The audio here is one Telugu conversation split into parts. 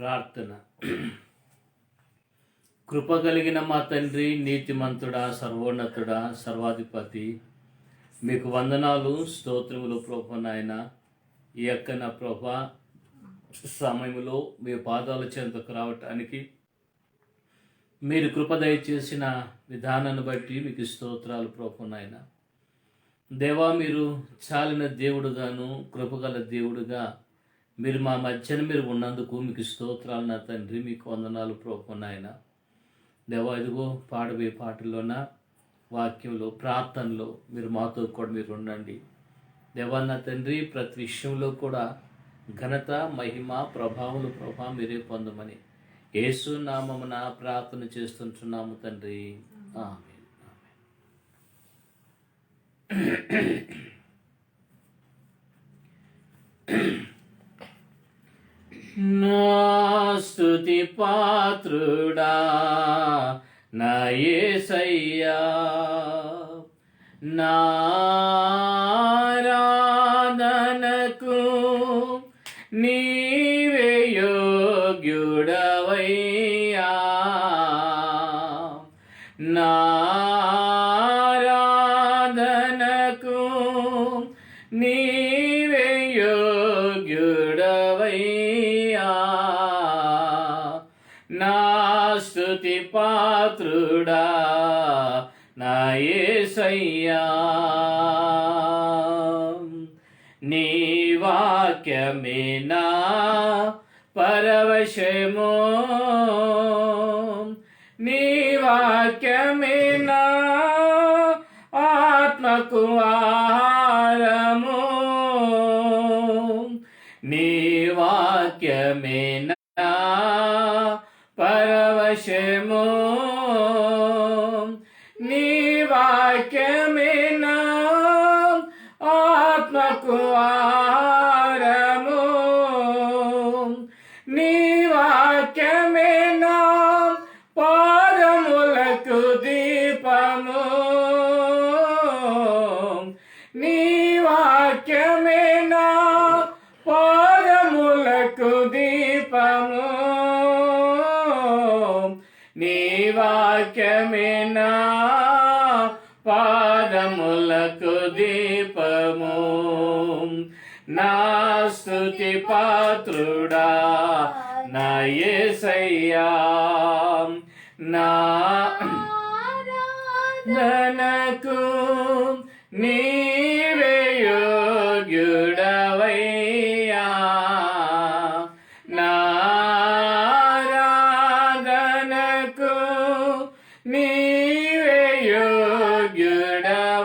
ప్రార్థన. కృప కలిగిన మా తండ్రి, నీతిమంతుడా, సర్వోన్నతుడా, సర్వాధిపతి, మీకు వందనాలు, స్తోత్రములు ప్రభు. నాయన ఈ యొక్క నా ప్రభ సమయంలో మీ పాదాల చెంతకు రావటానికి మీరు కృప దయచేసిన విధానాన్ని బట్టి మీకు స్తోత్రాలు ప్రభు. నాయన దేవా, మీరు చాలిన దేవుడుగాను కృపగల దేవుడుగా మీరు మా మధ్యన మీరు ఉన్నందుకు మీకు స్తోత్రాలు నా తండ్రి. మీకు వందనాలు ప్రభు. నాయన దేవా, ఇదిగో పాడబోయే పాటల్లోన వాక్యంలో ప్రార్థనలో మీరు మాతో కూడా మీరు ఉండండి దేవా. నా తండ్రి ప్రతి విషయంలో కూడా ఘనత, మహిమ, ప్రభావములు ప్రభా మీరే పొందమని యేసు నామమున ప్రార్థన చేస్తుంటున్నాము తండ్రి. ఆమేన్. నా స్తుతి పాత్రుడా నా యేసయ్యా, నా ఆరాధనకు నీవే యోగ్యుడవయ్యా, నా ఆరాధనకు నీవే యోగ్యుడవయ్యా, నా స్తుతి పాత్రుడా నా యేసయ్యా. నీ వాక్యమే నా పరవశము, నీ వాక్యమే నా ఆత్మకు ఆహారము, నీ వాక్యమే నా పరవశము, నీ వాక్యమే నా ఆత్మకు ఆహారము, నీ వాక్యమే నా పాదములకు దీపము, నీ వాక్యమే నా పాదములకు దీపము, నీ వాక్యమే నా పాదములకు దీపము. నా స్తుతి పాత్రుడా నా యేసయ్యా, నా ఆరాధనకు నీవే యోగ్యుడవయ్యా, నా ఆరాధనకు నీవే యోగ్యుడవయ్యా,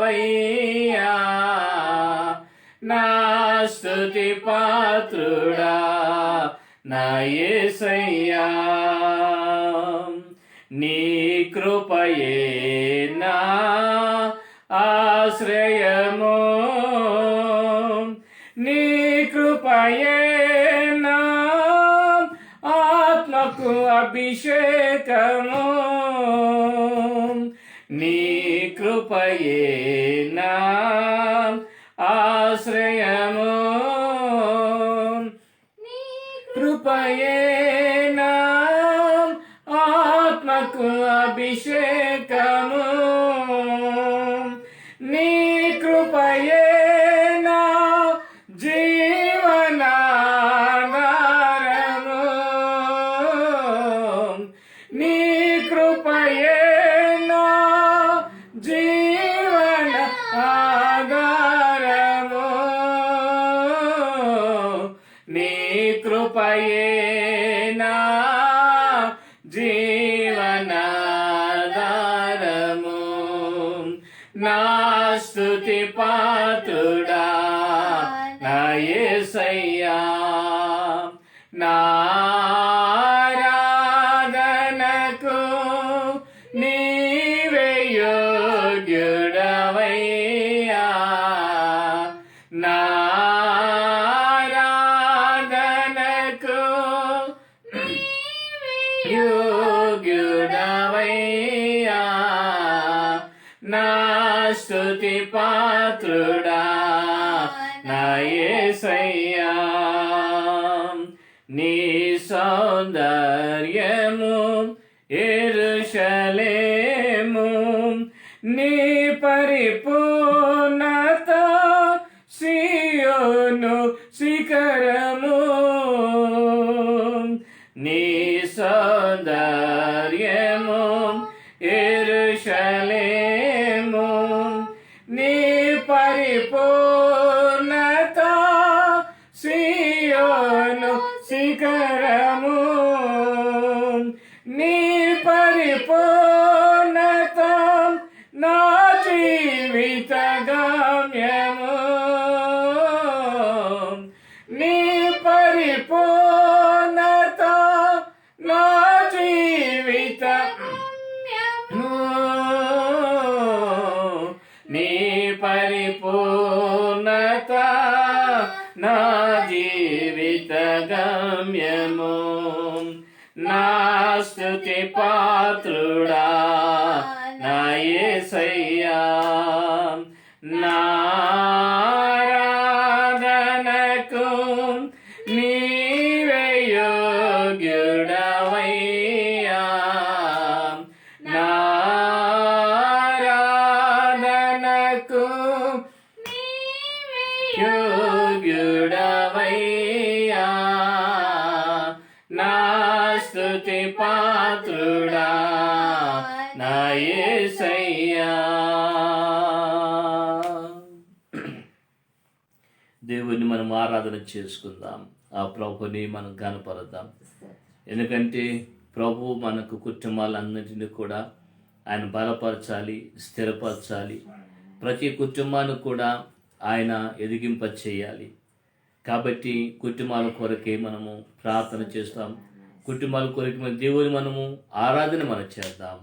నా స్తుతి పాత్రుడా నా యేసయ్యా. నీ కృపయే నా ఆశ్రయము, నీ కృపయే నా ఆత్మకు అభిషేకము, నీ కృపయే నా ఆశ్రయము, కృపయే నా ఆత్మకు అభిషేకము, నీ కృపయే నా జీవనాధారము, నీ కృపయే నా జీవన ఆధారము, నీ కృపయే నా జీవనాధారము. నా స్తుతి పాత్రుడా నా యేసయ్యా, నా ఆరాధనకు నీవే యోగ్యుడవయ్యా, నా ఆరాధనకు యోగ్యుడవయ్యా, నా స్తుతి పాత్రుడా నా యేసయ్యా. నీ సౌందర్యము యెరూషలేము, నీ పరిపూర్ణత సీయోను శిఖరము, నీ సౌందర్యము యెరూషలేము, నీ పరిపూర్ణత సీయోను శిఖరము, నీ పరిపూర్ణత నా జీవిత గమ్యము, నీ పరిపూర్ణత నా జీవిత నీ పరిపూర్ణత నా జీవిత గమ్యము, నా స్తుతి పాత్రుడా నా యేసయ్యా, నా ఆరాధనకు నీవే యోగ్యుడవయ్యా, నా ఆరాధనకు యోగ్యుడవయ్యా, నా స్తుతి పాత్రుడా నా యేసయ్యా. దేవుని మనం ఆరాధన చేసుకుందాం, ఆ ప్రభుని మనం గనపరుద్దాం. ఎందుకంటే ప్రభు మనకు కుటుంబాలన్నింటినీ కూడా ఆయన బలపరచాలి, స్థిరపరచాలి. ప్రతి కుటుంబాన్ని కూడా ఆయన ఎదిగింప చేయాలి. కాబట్టి కుటుంబాల కొరకే మనము ప్రార్థన చేస్తాం, కుటుంబాల కొరకు మన దేవుని మనము ఆరాధన మనం చేద్దాం.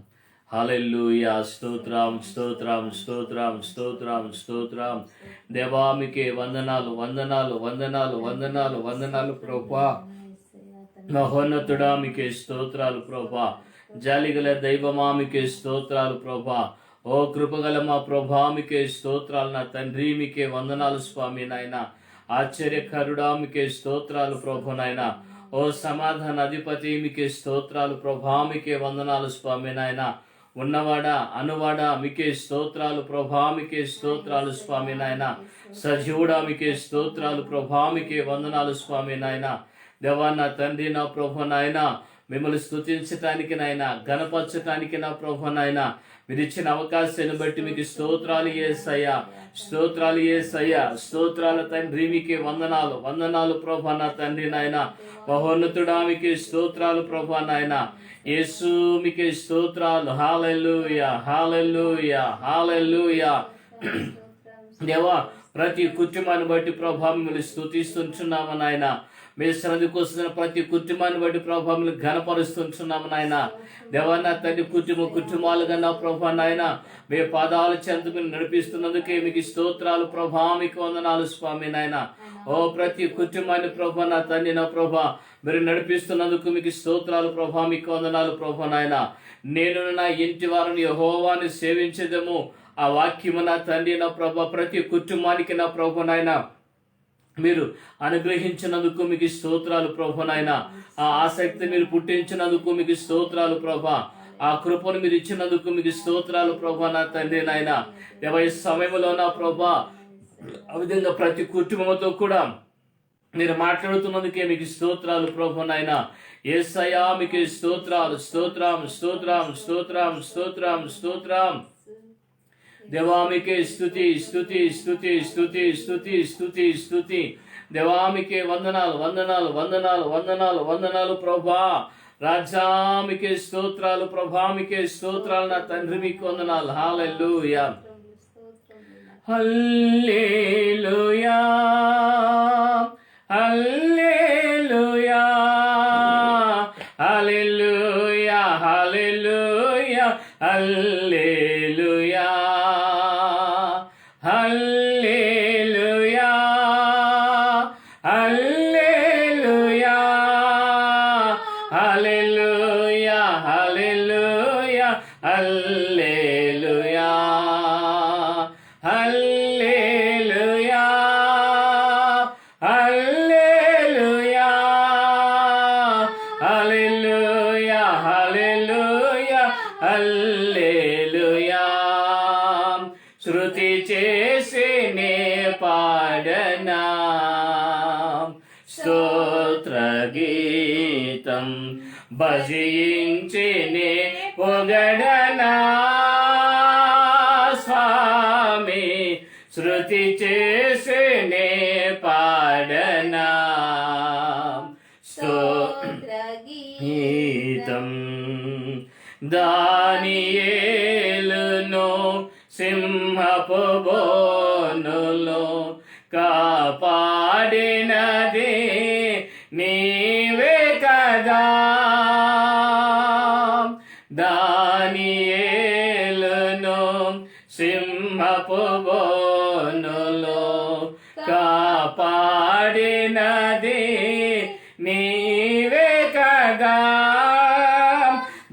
హల్లెలూయా, స్తోత్రం స్తోత్రం స్తోత్రం స్తోత్రం స్తోత్రం. దేవా మీకే వందనాలు వందనాలు వందనాలు వందనాలు వందనాలు ప్రభువా. మహోన్నతుడా మీకే స్తోత్రాలు ప్రభా, జాలిగల దైవమా మీకే స్తోత్రాలు ప్రభా, ఓ కృపగల మా ప్రభా మీకే స్తోత్రాలు నా తండ్రి, మీకే వందనాలు స్వామి నాయన. ఆశ్చర్యకరుడా మీకే స్తోత్రాలు ప్రభు నాయన. ఓ సమాధాన అధిపతి మీకే స్తోత్రాలు ప్రభా, మీకే వందనాలు స్వామి నాయన. ఉన్నవాడా అనువాడా మీకే స్తోత్రాలు ప్రభా, మీకే స్తోత్రాలు స్వామి నాయన. సజీవుడా మీకే స్తోత్రాలు ప్రభా, మీకే వందనాలు స్వామి నాయన. దేవా నా తండ్రి నా ప్రభు నాయన, మిమ్మల్ని స్తుతించటానికి నాయన, గణపరచటానికి నా ప్రభు నాయన, మీరు ఇచ్చిన అవకాశాన్ని బట్టి మీకు స్తోత్రాలు యేసయ్యా, స్తోత్రాలు యేసయ్యా, స్తోత్రాలు తండ్రి మీకే వందనాలు వందనాలు ప్రభా నా తండ్రి నాయన. మహోన్నతుడా మీకే స్తోత్రాలు ప్రభా నాయన. యేసు మీకే స్తోత్రాలు. హల్లెలూయా హల్లెలూయా హల్లెలూయా. దేవా ప్రతి కుటుంబాన్ని బట్టి ప్రభా మిమ్మల్ని స్తుతిస్తుంటున్నాము నాయన. మీ సన్నిధికి వస్తున్న ప్రతి కుటుంబాన్ని బట్టి ప్రభా మిమ్మల్ని ఘనపరుస్తుంటున్నాము నాయన. దేవా నా తండ్రి కుటుంబాలుగా నా ప్రభా నాయన, మీ పాదాల చెంత మీరు నడిపిస్తున్నందుకే మీకు స్తోత్రాలు ప్రభా, మీకు వందనాలు స్వామి నాయన. ఓ ప్రతి కుటుంబాన్ని ప్రభా నా తండ్రి నా ప్రభా మీరు నడిపిస్తున్నందుకు మీకు స్తోత్రాలు ప్రభా, మీకు వందనాలు ప్రభా నాయన. నేను నా ఇంటి వారిని యెహోవాని సేవించేదము, ఆ వాక్యము నా తండ్రి నా ప్రభా ప్రతి కుటుంబానికి నా ప్రభా నాయన మీరు అనుగ్రహించినందుకు మీకు స్తోత్రాలు ప్రభా నాయన. ఆ ఆసక్తి మీరు పుట్టించినందుకు మీకు స్తోత్రాలు ప్రభా, ఆ కృపను మీరు ఇచ్చినందుకు మీకు స్తోత్రాలు ప్రభా నా తండ్రి నాయన. దేవా ఈ సమయంలో నా ప్రభా ఆ విధంగా ప్రతి కుటుంబంతో కూడా మీరు మాట్లాడుతున్నందుకే మీకు స్తోత్రాలు ప్రభు నాయన. యేసయ్యా మీకు స్తోత్రాలు, స్తోత్రం స్తోత్రం స్తోత్రం స్తోత్రం స్తోత్రం. దేవా మీకే స్తుతి స్తుతి స్తుతి స్తుతి స్తుతి స్తుతి స్తుతి. దేవా మీకే వందనాలు వందనాలు వందనాలు వందనాలు వందనాలు ప్రభా. రాజా మీకే స్తోత్రాలు ప్రభా, మీకే స్తోత్రాలు నా తండ్రి, మీకు వందనాలు. హల్లెలూయా హల్లెలూయా హల్లెలూయా హల్లెలూయా హల్లెలూయా హల్లెలూయా హల్లెలూయా హల్లెలూయా హల్లెలూయా హల్లెలూయా హల్లెలూయా హల్లెలూయా హల్లెలూయా స్తోత్రగీతం భజించినే పొగడనా స్వామి శృతి చేసినే పాడనా స్తోత్రగీతం దానియేలును సింహపు బోనులో కాపాడినది నీవే కదా దానియేలును సింహపు బోనులో కాపాడినది నీవే కదా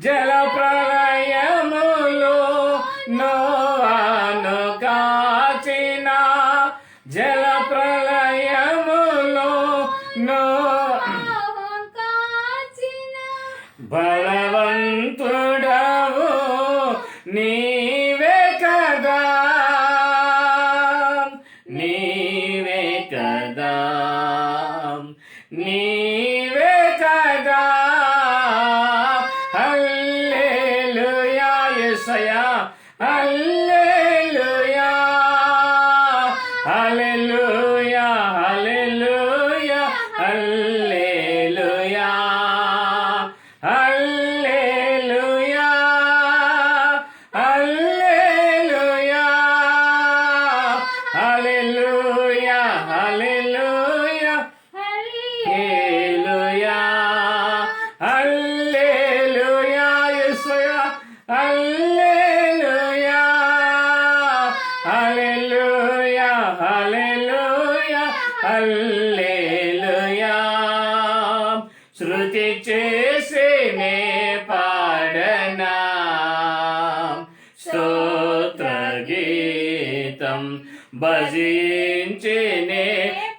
జల ప్రళయములో నోవాను కాచిన జల ప్రళయములో బలవంతుడవు నీవే కదా నీవే కదా నీవే కదా హల్లెలూయా యేసయ్యా హల్లెలూయా హల్లెలూయా హల్లెలూయా హల్లెలూయా హల్లెలూయా హల్లెలూయా హల్లెలూయా హల్లెలూయా హల్లెలూయా హల్లెలూయా యేసయ్యా హల్లెలూయా హల్లెలూయా హల్లెలూయా హల్లెలూయా శృతి చేసినే పాడనా స్తోత్రగీతం భజించినే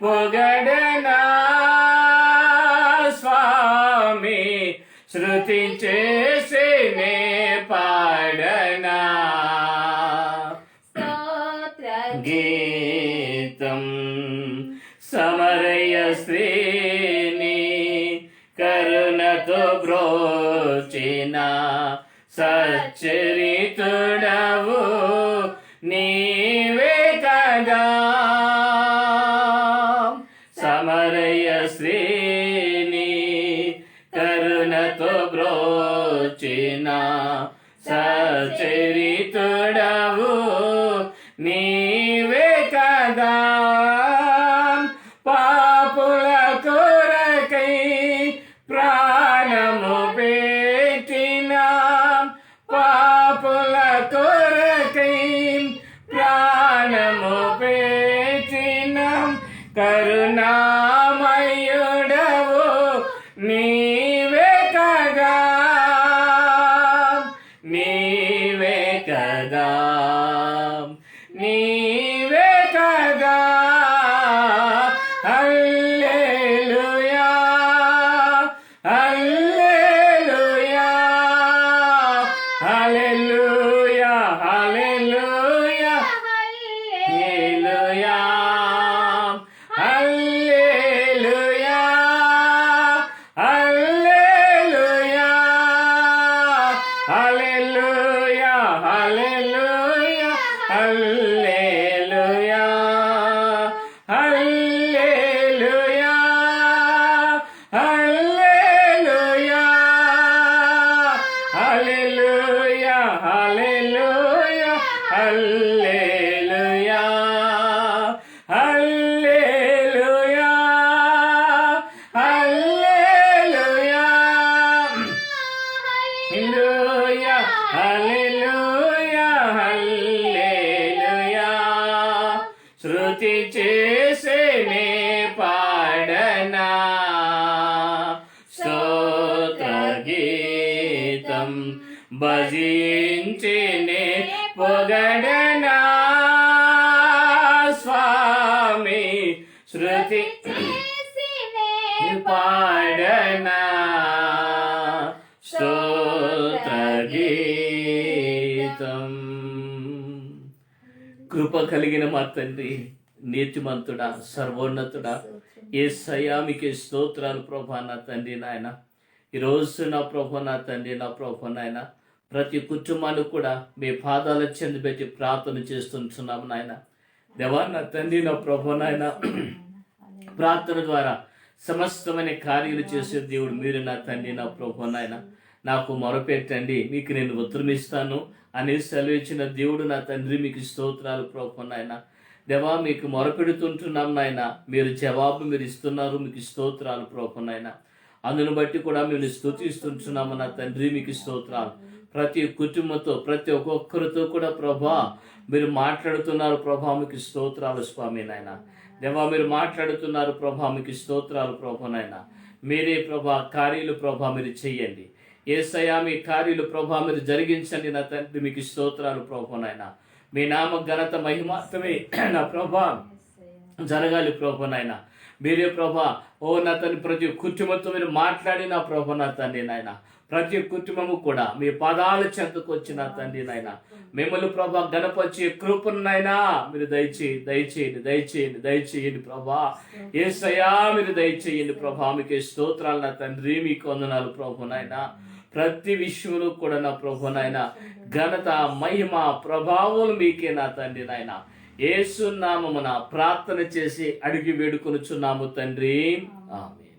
పొగడనా స్వామి శృతి చేసినే పాడనా గీతం సమరయ స్త్రీని కరుణతో బ్రోచిన సచ్చరితుడవు నీవే కదా సమరయ స్త్రీని కరుణతో బ్రోచిన సచ్చరితుడవు నీవే కదా పాపుల కొరకై ప్రాణము పెట్టిన పాపుల కొరకై ప్రాణము పెట్టిన కరుణామయుడవు నీవే కదా నీవే కదా నీవే కదా హల్లెలూయా హల్లెలూయా హల్లెలూయా హల్లెలూయా హల్లెలూయా హల్లెలూయా హల్లెలూయా హల్లెలూయా హల్లెలూయా హల్లెలూయా హల్లెలూయా హల్లెలూయా హల్లెలూయా హల్లెలూయా హల్లెలూయా హల్లెలూయా హల్లెలూయా హల్లెలూయా శృతి చేసినే పాడనా స్తోత్రగీతం భజించినే పొగడనా స్వామి శృతి పాడనా స్తోత్రగీతం కృప కలిగిన మా తండ్రి నీతిమంతుడా సర్వోన్నతుడా యేసయ్యా మీకే స్తోత్రాలు ప్రభా నా తండ్రి నాయన. ఈరోజు నా ప్రభా నా తండ్రి నా ప్రభా నాయన ప్రతి కుటుంబాన్ని కూడా మీ పాదాల చెంది పెట్టి ప్రార్థన చేస్తున్నాము నాయన. దేవా నా తండ్రి నా ప్రభా నాయన ప్రార్థన ద్వారా సమస్తమైన కార్యాలు చేసే దేవుడు మీరు నా తండ్రి నా ప్రభా నాయన. నాకు మొరపెట్టండి మీకు నేను ఉత్తరం ఇస్తాను అని సెలవిచ్చిన దేవుడు నా తండ్రి మీకు స్తోత్రాలు ప్రభా నాయన. దేవా మీకు మొరపెడుతుంటున్నాం నాయన, మీరు జవాబు మీరు ఇస్తున్నారు, మీకు స్తోత్రాలు ప్రభా నాయన. అందును బట్టి కూడా మేము స్తుతిస్తుంటున్నాము నా తండ్రి మీకు స్తోత్రాలు. ప్రతి కుటుంబంతో ప్రతి ఒక్కొక్కరితో కూడా ప్రభా మీరు మాట్లాడుతున్నారు ప్రభా మీకు స్తోత్రాలు స్వామి నాయన. దేవా మీరు మాట్లాడుతున్నారు ప్రభా మీకు స్తోత్రాలు ప్రభా నాయన. మీరే ప్రభా కార్యాలు ప్రభా మీరు చెయ్యండి. యేసయ్యా మీ కార్యాలు ప్రభా మీరు జరిగించండి నా తండ్రి మీకు స్తోత్రాలు ప్రభా నాయన. మీ నామ ఘనత మహిమాత్మే నా ప్రభా జరగాలి ప్రభా నాయన. మీరే ప్రభా ఓ నా తండ్రి ప్రతి కుటుంబంతో మీరు మాట్లాడిన ప్రభా నా తండ్రి నాయన. ప్రతి కుటుంబము కూడా మీ పాదాల చెంతకు వచ్చిన తండ్రి నాయన. మిమ్మల్ని ప్రభా గణపరిచే కృపనైనా మీరు దయచేయండి ప్రభా. యేసయ్యా మీరు దయచేయండి ప్రభా. మీకే స్తోత్రాలు నా తండ్రి మీకు వందనాలు ప్రభు నాయన. ప్రతి విషయంలో కూడా నా ప్రభు నాయన ఘనత మహిమ ప్రభావం మీకే నా తండ్రి నాయన. యేసు నామమున ప్రార్థన చేసి అడిగి వేడుకొనుచున్నాము తండ్రి, ఆమేన్.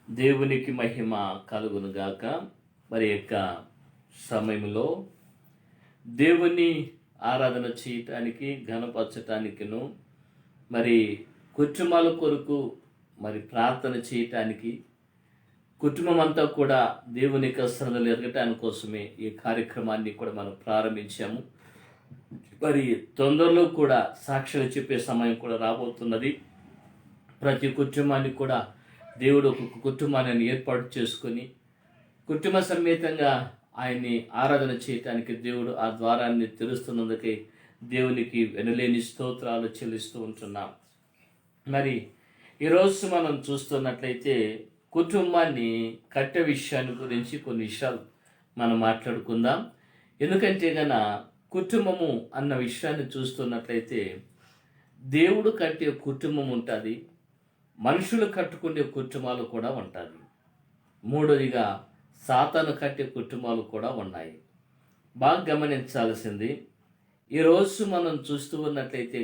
దేవునికి మహిమ కలుగును గాక. మరి యొక్క సమయంలో దేవుని ఆరాధన చేయటానికి ఘనపరచటానికిను మరి కుటుంబాల కొరకు మరి ప్రార్థన చేయటానికి కుటుంబం అంతా కూడా దేవుని కసరలు ఎదగటానికి కోసమే ఈ కార్యక్రమాన్ని కూడా మనం ప్రారంభించాము. మరి తొందరలో కూడా సాక్ష్యాలు చెప్పే సమయం కూడా రాబోతున్నది. ప్రతి కుటుంబాన్ని కూడా దేవుడు ఒక కుటుంబాన్ని ఏర్పాటు చేసుకొని కుటుంబ సమేతంగా ఆయన్ని ఆరాధన చేయటానికి దేవుడు ఆ ద్వారాన్ని తెరుస్తున్నందుకే దేవునికి వెనులేని స్తోత్రాలు చెల్లిస్తూ ఉంటున్నాం. మరి ఈరోజు మనం చూస్తున్నట్లయితే కుటుంబాన్ని కట్టే విషయాన్ని గురించి కొన్ని విషయాలు మనం మాట్లాడుకుందాం. ఎందుకంటే కుటుంబము అన్న విషయాన్ని చూస్తున్నట్లయితే దేవుడు కట్టే కుటుంబం ఉంటుంది, మనుషులు కట్టుకునే కుటుంబాలు కూడా ఉంటుంది. మూడోదిగా సాతాను కట్టే కుటుంబాలు కూడా ఉన్నాయి. బాగా గమనించాల్సింది ఈరోజు మనం చూస్తూ ఉన్నట్లయితే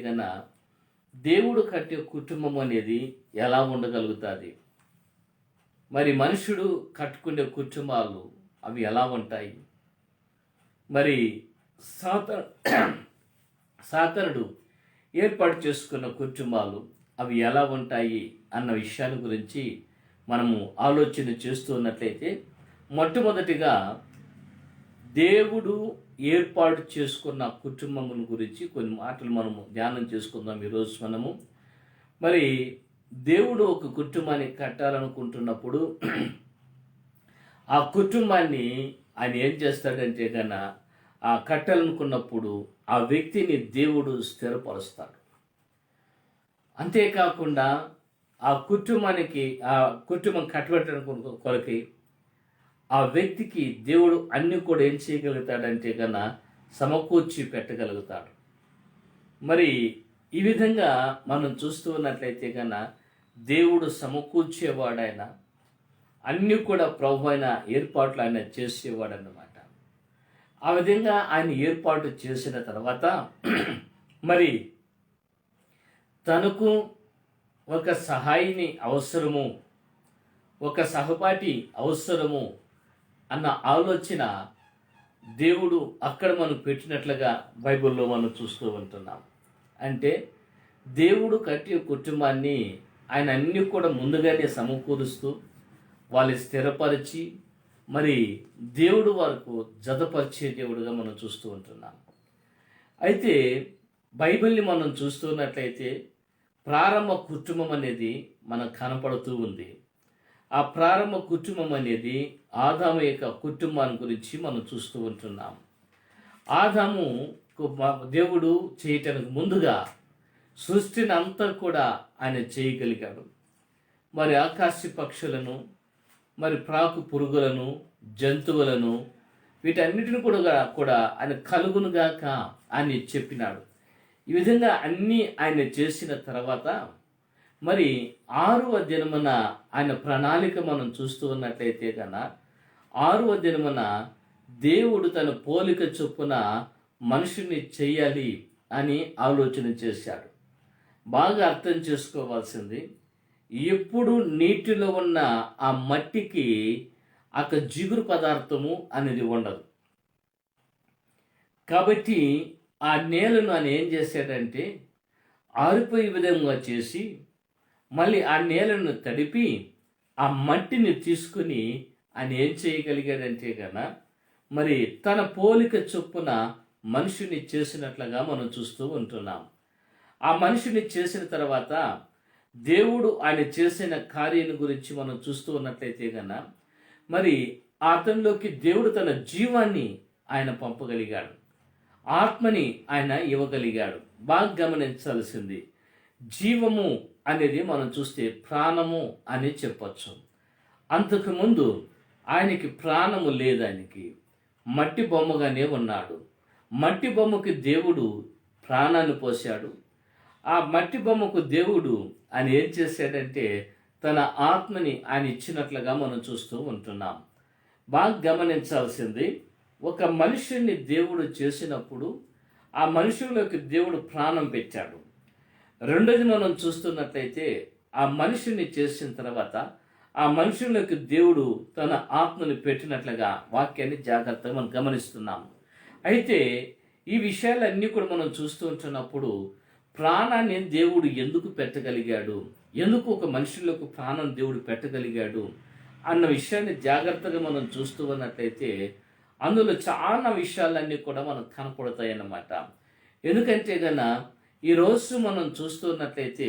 దేవుడు కట్టే కుటుంబం అనేది ఎలా ఉండగలుగుతుంది, మరి మనుషుడు కట్టుకునే కుటుంబాలు అవి ఎలా ఉంటాయి, మరి సాతానుడు ఏర్పాటు చేసుకున్న కుటుంబాలు అవి ఎలా ఉంటాయి అన్న విషయాల గురించి మనము ఆలోచన చేస్తున్నట్లయితే మొట్టమొదటిగా దేవుడు ఏర్పాటు చేసుకున్న కుటుంబముల గురించి కొన్ని మాటలు మనము ధ్యానం చేసుకుందాం ఈరోజు మనము. మరి దేవుడు ఒక కుటుంబాన్ని కట్టాలనుకుంటున్నప్పుడు ఆ కుటుంబాన్ని ఆయన ఏం చేస్తాడంటే ఆ కట్టాలనుకున్నప్పుడు ఆ వ్యక్తిని దేవుడు స్థిరపరుస్తాడు. అంతేకాకుండా ఆ కుటుంబం కట్టబెట్టడానికి కొరకి ఆ వ్యక్తికి దేవుడు అన్ని కూడా ఏం చేయగలుగుతాడంటే సమకూర్చి పెట్టగలుగుతాడు. మరి ఈ విధంగా మనం చూస్తూ ఉన్నట్లయితే దేవుడు సమకూర్చేవాడైన అన్నీ కూడా ప్రభు అయిన ఏర్పాట్లు ఆయన చేసేవాడు అన్నమాట. ఆ విధంగా ఆయన ఏర్పాటు చేసిన తర్వాత మరి తనకు ఒక సహాయిని అవసరము, ఒక సహపాఠి అవసరము అన్న ఆలోచన దేవుడు అక్కడ మనం పెట్టినట్లుగా బైబిల్లో మనం చూస్తూ ఉంటున్నాం. అంటే దేవుడు కట్టే కుటుంబాన్ని ఆయన అన్నీ కూడా ముందుగానే సమకూరుస్తూ వాళ్ళు స్థిరపరిచి మరి దేవుడు వరకు జతపరిచే దేవుడుగా మనం చూస్తూ ఉంటున్నాం. అయితే బైబిల్ని మనం చూస్తున్నట్లయితే ప్రారంభ కుటుంబం అనేది మనకు కనపడుతూ ఉంది. ఆ ప్రారంభ కుటుంబం అనేది ఆదాము యొక్క కుటుంబాన్ని గురించి మనం చూస్తూ ఉంటున్నాం. ఆదాము దేవుడు చేయటానికి ముందుగా సృష్టిని అంతా కూడా ఆయన చేయగలిగాడు. మరి ఆకాశ పక్షులను, మరి ప్రాకు పురుగులను, జంతువులను, వీటన్నిటిని కూడా ఆయన కలుగునుగాక అని చెప్పినాడు. ఈ విధంగా అన్నీ ఆయన చేసిన తర్వాత మరి 6వ దినమున ఆయన ప్రణాళిక మనం చూస్తూ ఉన్నట్లయితే కన్నా 6వ దినమున దేవుడు తన పోలిక చొప్పున మనుషుని చెయ్యాలి అని ఆలోచన చేశాడు. బాగా అర్థం చేసుకోవాల్సింది, ఎప్పుడు నీటిలో ఉన్న ఆ మట్టికి జిగురు పదార్థము అనేది ఉండదు. కాబట్టి ఆ నేలను ఆయన ఏం చేశాడంటే ఆరిపోయే విధంగా చేసి మళ్ళీ ఆ నేలను తడిపి ఆ మట్టిని తీసుకుని ఆయన ఏం చేయగలిగాడంటే కన్నా మరి తన పోలిక చొప్పున మనిషిని చేసినట్లుగా మనం చూస్తూ ఉంటున్నాం. ఆ మనిషిని చేసిన తర్వాత దేవుడు ఆయన చేసిన కార్యం గురించి మనం చూస్తూ ఉన్నట్లయితే కన్నా మరి అతనిలోకి దేవుడు తన జీవాన్ని ఆయన పంపగలిగాడు, ఆత్మని ఆయన ఇవ్వగలిగాడు. బాగా గమనించాల్సింది, జీవము అనేది మనం చూస్తే ప్రాణము అని చెప్పచ్చు. అంతకుముందు ఆయనకి ప్రాణము లేదు, ఆయనకి మట్టి బొమ్మగానే ఉన్నాడు. మట్టి బొమ్మకి దేవుడు ప్రాణాన్ని పోశాడు. ఆ మట్టి బొమ్మకు దేవుడు ఆయన ఏం చేశాడంటే తన ఆత్మని ఆయన ఇచ్చినట్లుగా మనం చూస్తూ ఉంటున్నాం. బాగా గమనించాల్సింది, ఒక మనిషిని దేవుడు చేసినప్పుడు ఆ మనిషిలోకి దేవుడు ప్రాణం పెట్టాడు. రెండోది మనం చూస్తున్నట్లయితే ఆ మనిషిని చేసిన తర్వాత ఆ మనుషులకు దేవుడు తన ఆత్మను పెట్టినట్లుగా వాక్యాన్ని జాగ్రత్తగా మనం గమనిస్తున్నాం. అయితే ఈ విషయాలన్నీ కూడా మనం చూస్తూ ఉంటున్నప్పుడు ప్రాణాన్ని దేవుడు ఎందుకు పెట్టగలిగాడు, ఎందుకు ఒక మనిషిలోకి ప్రాణం దేవుడు పెట్టగలిగాడు అన్న విషయాన్ని జాగ్రత్తగా మనం చూస్తూ ఉన్నట్లయితే అందులో చాలా విషయాలన్నీ కూడా మనకు కనపడతాయి అన్నమాట. ఎందుకంటే గన ఈరోజు మనం చూస్తున్నట్లయితే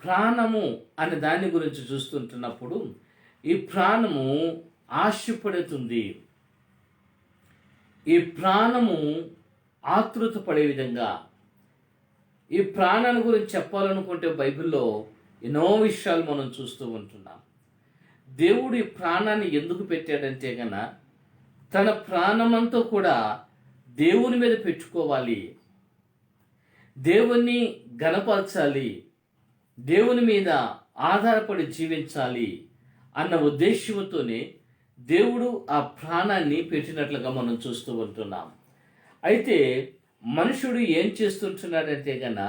ప్రాణము అనే దాని గురించి చూస్తుంటున్నప్పుడు ఈ ప్రాణము ఆశపడుతుంది. ఈ ప్రాణము ఆతృత పడే విధంగా ఈ ప్రాణాన్ని గురించి చెప్పాలనుకుంటే బైబిల్లో ఎన్నో విషయాలు మనం చూస్తూ ఉంటున్నాం. దేవుడు ఈ ప్రాణాన్ని ఎందుకు పెట్టాడంటే గన తన ప్రాణమంతా కూడా దేవుని మీద పెట్టుకోవాలి, దేవుణ్ణి గణపరచాలి, దేవుని మీద ఆధారపడి జీవించాలి అన్న ఉద్దేశంతోనే దేవుడు ఆ ప్రాణాన్ని పెట్టినట్లుగా మనం చూస్తూ ఉంటున్నాం. అయితే మనుషుడు ఏం చేస్తుంటున్నాడంటే కన్నా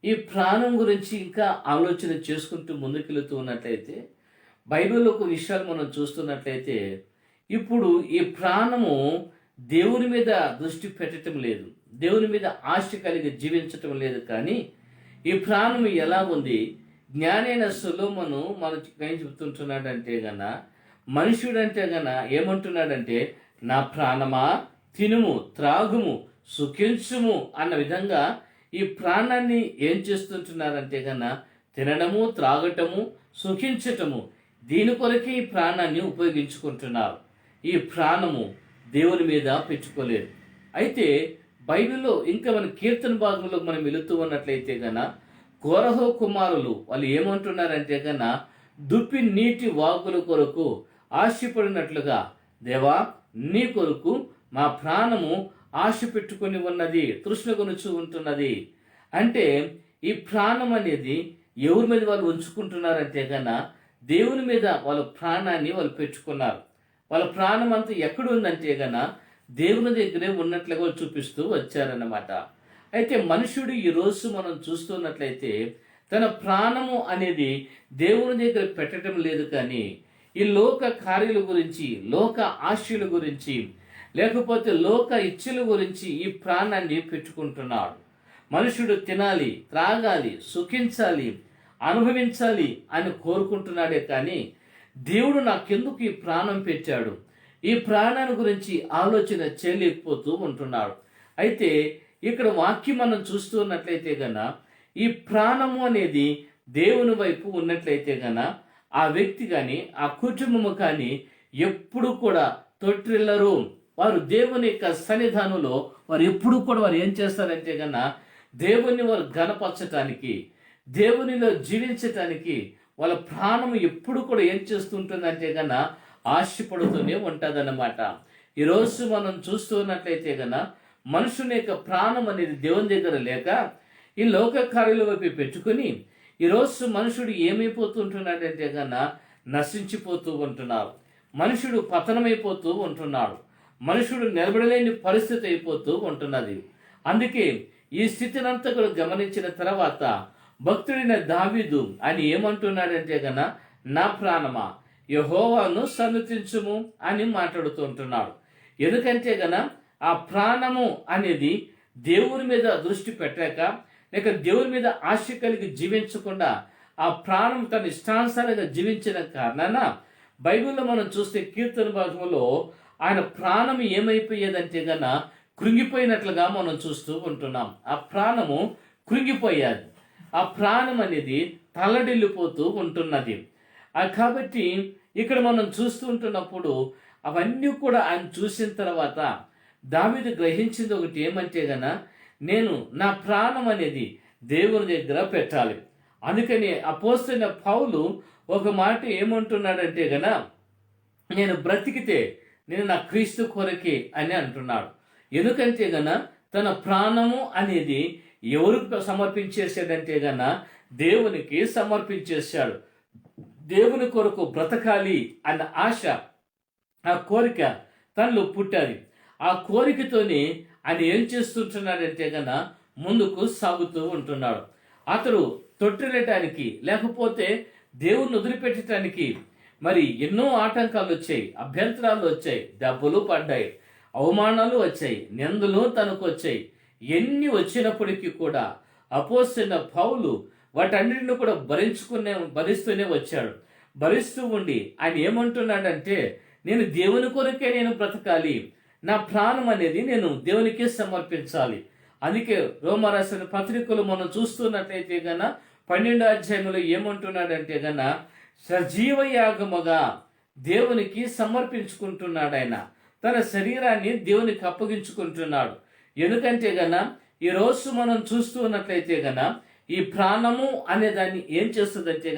ఈ ప్రాణం గురించి ఇంకా ఆలోచన చేసుకుంటూ ముందుకెళ్తూ ఉన్నట్లయితే బైబిల్లో ఒక విషయాలు మనం చూస్తున్నట్లయితే ఇప్పుడు ఈ ప్రాణము దేవుని మీద దృష్టి పెట్టడం లేదు, దేవుని మీద ఆశ కలిగి జీవించటం లేదు. కానీ ఈ ప్రాణం ఎలా ఉంది, జ్ఞానైన సొలొమోను మనకి ఏం చెబుతుంటున్నాడంటే గన మనుషుడంటే గన ఏమంటున్నాడంటే నా ప్రాణమా తినుము త్రాగుము సుఖించుము అన్న విధంగా ఈ ప్రాణాన్ని ఏం చేస్తుంటున్నారంటే కన్నా తినడము త్రాగటము సుఖించటము దీని కొరకే ఈ ప్రాణాన్ని ఉపయోగించుకుంటున్నారు. ఈ ప్రాణము దేవుని మీద పెట్టుకోలేదు. అయితే బైబిల్లో ఇంకా మన కీర్తన భాగంలో మనం వెళుతూ ఉన్నట్లయితే కన్నా కోరహు కుమారులు వాళ్ళు ఏమంటున్నారంటే కన్నా దుప్పి నీటి వాగుల కొరకు ఆశపడినట్లుగా దేవా నీ కొరకు మా ప్రాణము ఆశ పెట్టుకొని ఉన్నది, తృష్ణ కొనుచు ఉంటున్నది. అంటే ఈ ప్రాణం అనేది ఎవరి మీద వాళ్ళు ఉంచుకుంటున్నారంటే కన్నా దేవుని మీద వాళ్ళ ప్రాణాన్ని వాళ్ళు పెట్టుకున్నారు. వాళ్ళ ప్రాణం అంతా ఎక్కడ ఉందంటే కన్నా దేవుని దగ్గరే ఉన్నట్లుగా చూపిస్తూ వచ్చారన్నమాట. అయితే మనుషుడు ఈరోజు మనం చూస్తున్నట్లయితే తన ప్రాణము అనేది దేవుని దగ్గర పెట్టడం లేదు. కానీ ఈ లోక కార్యాల గురించి, లోక ఆశల గురించి, లేకపోతే లోక ఇచ్చల గురించి ఈ ప్రాణాన్ని పెట్టుకుంటున్నాడు. మనుషుడు తినాలి, త్రాగాలి, సుఖించాలి, అనుభవించాలి అని కోరుకుంటున్నాడే కానీ దేవుడు నాకెందుకు ఈ ప్రాణం పెట్టాడు, ఈ ప్రాణాన్ని గురించి ఆలోచన చేయలేకపోతూ ఉంటున్నాడు. అయితే ఇక్కడ వాక్యం మనం చూస్తున్నట్లయితే గన ఈ ప్రాణము అనేది దేవుని వైపు ఉన్నట్లయితే గన ఆ వ్యక్తి కానీ ఆ కుటుంబము కానీ ఎప్పుడు కూడా తొట్టిల్లరు. వారు దేవుని యొక్క సన్నిధానంలో వారు ఎప్పుడు కూడా వారు ఏం చేస్తారంటే కన్నా దేవుని వారు గణపరచటానికి, దేవునిలో జీవించటానికి వాళ్ళ ప్రాణం ఎప్పుడు కూడా ఏం చేస్తుంటుందంటే కన్నా ఆశపడుతూనే ఉంటుందన్నమాట. ఈరోజు మనం చూస్తున్నట్లయితే మనుషుని యొక్క ప్రాణం అనేది దేవుని దగ్గర లేక ఈ లోక కార్యాల వైపు పెట్టుకుని ఈరోజు మనుషుడు ఏమైపోతుంటున్నాడంటే నశించిపోతూ ఉంటున్నారు. మనుషుడు పతనమైపోతూ ఉంటున్నాడు. మనుషుడు నిలబడలేని పరిస్థితి అయిపోతూ ఉంటున్నది. అందుకే ఈ స్థితినంతా కూడా గమనించిన తర్వాత భక్తుడైన దావీదు ఆయన ఏమంటున్నాడంటే నా ప్రాణమా యెహోవాను సన్నుతించుము అని మాట్లాడుతూ ఉంటున్నాడు. ఎందుకంటే ఆ ప్రాణము అనేది దేవుని మీద దృష్టి పెట్టాక లేక దేవుని మీద ఆశ కలిగి జీవించకుండా ఆ ప్రాణం తన ఇష్టానుసారంగా జీవించిన కారణాన బైబిల్లో మనం చూస్తే కీర్తన భాగంలో ఆయన ప్రాణం ఏమైపోయేదంటే కృంగిపోయినట్లుగా మనం చూస్తూ ఉంటున్నాం. ఆ ప్రాణము కృంగిపోయేది. ఆ ప్రాణం అనేది తల్లడిల్లిపోతూ ఉంటున్నది. కాబట్టి ఇక్కడ మనం చూస్తూ ఉంటున్నప్పుడు అవన్నీ కూడా ఆయన చూసిన తర్వాత దావీదు గ్రహించింది ఒకటి ఏమంటే నేను నా ప్రాణం అనేది దేవుని దగ్గర పెట్టాలి. అందుకని అపోస్తలుడైన పౌలు ఒక మాట ఏమంటున్నాడంటే నేను బ్రతికితే నేను నా క్రీస్తు కొరకే అని అంటున్నాడు. ఎందుకంటే తన ప్రాణము అనేది ఎవరికి సమర్పించేసాడంటే దేవునికి సమర్పించేశాడు. దేవుని కొరకు బ్రతకాలి అన్న ఆశ, ఆ కోరిక తనలో పుట్టాది. ఆ కోరికతోనే ఆయన ఏం చేస్తుంటున్నాడంటే ముందుకు సాగుతూ ఉంటున్నాడు. అతడు తొట్టిల్లటానికి లేకపోతే దేవుణ్ణి వదిలిపెట్టడానికి మరి ఎన్నో ఆటంకాలు వచ్చాయి, అభ్యంతరాలు వచ్చాయి, దెబ్బలు పడ్డాయి, అవమానాలు వచ్చాయి, నిందలు తనకు వచ్చాయి. ఎన్ని వచ్చినప్పటికీ కూడా అపోస్తలుడైన పౌలు వాటన్నిటిని కూడా భరిస్తూనే వచ్చాడు. భరిస్తూ ఉండి ఆయన ఏమంటున్నాడంటే నేను దేవుని కొరకే నేను బ్రతకాలి, నా ప్రాణం అనేది నేను దేవునికే సమర్పించాలి. అందుకే రోమా రాసిన పత్రికలు మనం చూస్తున్నట్లయితే 12వ అధ్యాయంలో ఏమంటున్నాడంటే సజీవ యాగముగా దేవునికి సమర్పించుకుంటున్నాడు. ఆయన తన శరీరాన్ని దేవునికి అప్పగించుకుంటున్నాడు. ఎందుకంటే ఈరోజు మనం చూస్తూ ఉన్నట్లయితే ఈ ప్రాణము అనే దాన్ని ఏం చేస్తుందంటే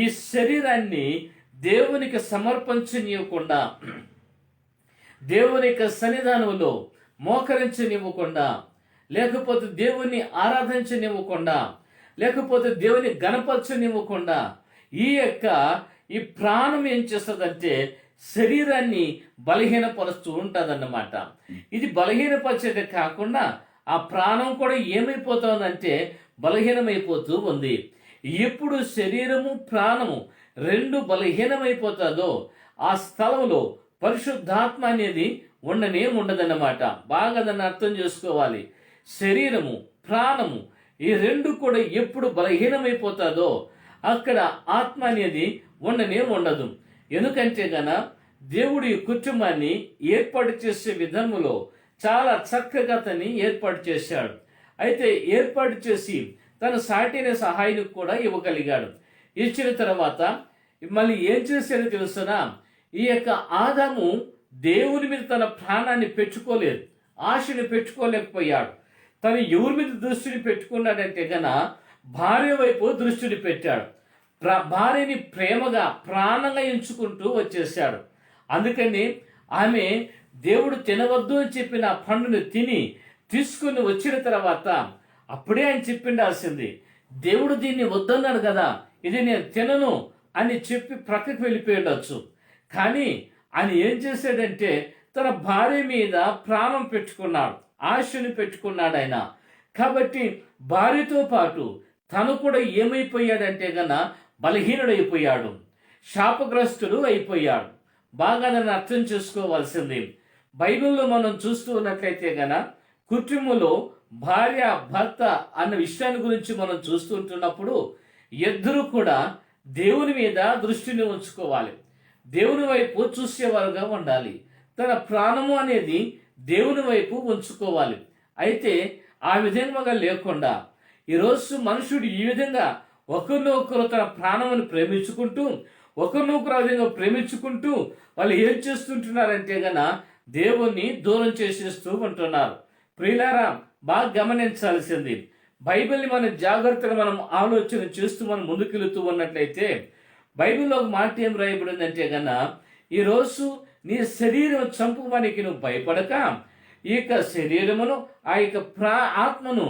ఈ శరీరాన్ని దేవునికి సమర్పించనివ్వకుండా, దేవుని యొక్క సన్నిధానంలో మోకరించనివ్వకుండా, లేకపోతే దేవుని ఆరాధించనివ్వకుండా, లేకపోతే దేవుని గణపరచనివ్వకుండా ఈ ప్రాణం ఏం చేస్తుందంటే శరీరాన్ని బలహీనపరుస్తూ ఉంటుందన్నమాట. ఇది బలహీనపరిచేదే కాకుండా ఆ ప్రాణం కూడా ఏమైపోతుందంటే బలహీనమైపోతూ ఉంది. ఎప్పుడు శరీరము ప్రాణము రెండు బలహీనమైపోతుందో ఆ స్థలంలో పరిశుద్ధాత్మ అనేది ఉండదన్నమాట. బాగా దాన్ని అర్థం చేసుకోవాలి. శరీరము ప్రాణము ఈ రెండు కూడా ఎప్పుడు బలహీనమైపోతుందో అక్కడ ఆత్మ అనేది ఉండదు. ఎందుకంటే దేవుడి కుటుంబాన్ని ఏర్పాటు చేసే విధములో చాలా చక్కగా తని ఏర్పాటు చేశాడు. అయితే ఏర్పాటు చేసి తన సాటిన సహాయాన్ని కూడా ఇవ్వగలిగాడు. ఇచ్చిన తర్వాత మళ్ళీ ఏం చేశాడో తెలుసునా, ఈ యొక్క ఆదాము దేవుని మీద తన ప్రాణాన్ని పెట్టుకోలేదు, ఆశని పెట్టుకోలేకపోయాడు. తను ఎవరి మీద దృష్టిని పెట్టుకున్నాడంటే భార్య వైపు దృష్టిని పెట్టాడు. భార్యని ప్రేమగా ప్రాణంగా ఎంచుకుంటూ వచ్చేసాడు. అందుకని ఆమె దేవుడు తినవద్దు అని చెప్పిన ఆ పండుని తీసుకుని వచ్చిన తర్వాత అప్పుడే ఆయన చెప్పిండాల్సింది, దేవుడు దీన్ని వద్దన్నాడు కదా, ఇది నేను తినను అని చెప్పి ప్రక్కకు వెళ్ళిపోయి ఉండొచ్చు. కానీ ఆయన ఏం చేశాడంటే తన భార్య మీద ప్రాణం పెట్టుకున్నాడు, ఆశని పెట్టుకున్నాడు ఆయన. కాబట్టి భార్యతో పాటు తను కూడా ఏమైపోయాడంటే బలహీనుడైపోయాడు, శాపగ్రస్తుడు అయిపోయాడు. బాగా దాన్ని అర్థం చేసుకోవాల్సింది. బైబిల్లో మనం చూస్తూ ఉన్నట్లయితే కుటుంబంలో భార్య భర్త అన్న విషయాన్ని గురించి మనం చూస్తుంటున్నప్పుడు ఇద్దరు కూడా దేవుని మీద దృష్టిని ఉంచుకోవాలి, దేవుని వైపు చూసేవారుగా ఉండాలి. తన ప్రాణము అనేది దేవుని వైపు ఉంచుకోవాలి. అయితే ఆ విధంగా లేకుండా ఈరోజు మనుషుడు ఈ విధంగా ఒకరినొకరు తన ప్రాణమును ప్రేమించుకుంటూ ఒకరినొకరు ఆ విధంగా ప్రేమించుకుంటూ వాళ్ళు ఏం చేస్తుంటున్నారంటే దేవుణ్ణి దూరం చేసేస్తూ ఉంటున్నారు. ప్రియులారా, బాగా గమనించాల్సింది, బైబిల్ని మనం జాగ్రత్తగా మనం ఆలోచన చేస్తూ మనం ముందుకెళ్తూ ఉన్నట్లయితే బైబిల్లో ఒక మాట ఏం రాయబడిందంటే ఈరోజు నీ శరీరం చంపువానికి నువ్వు భయపడక ఈ యొక్క శరీరమును ఆ యొక్క ఆత్మను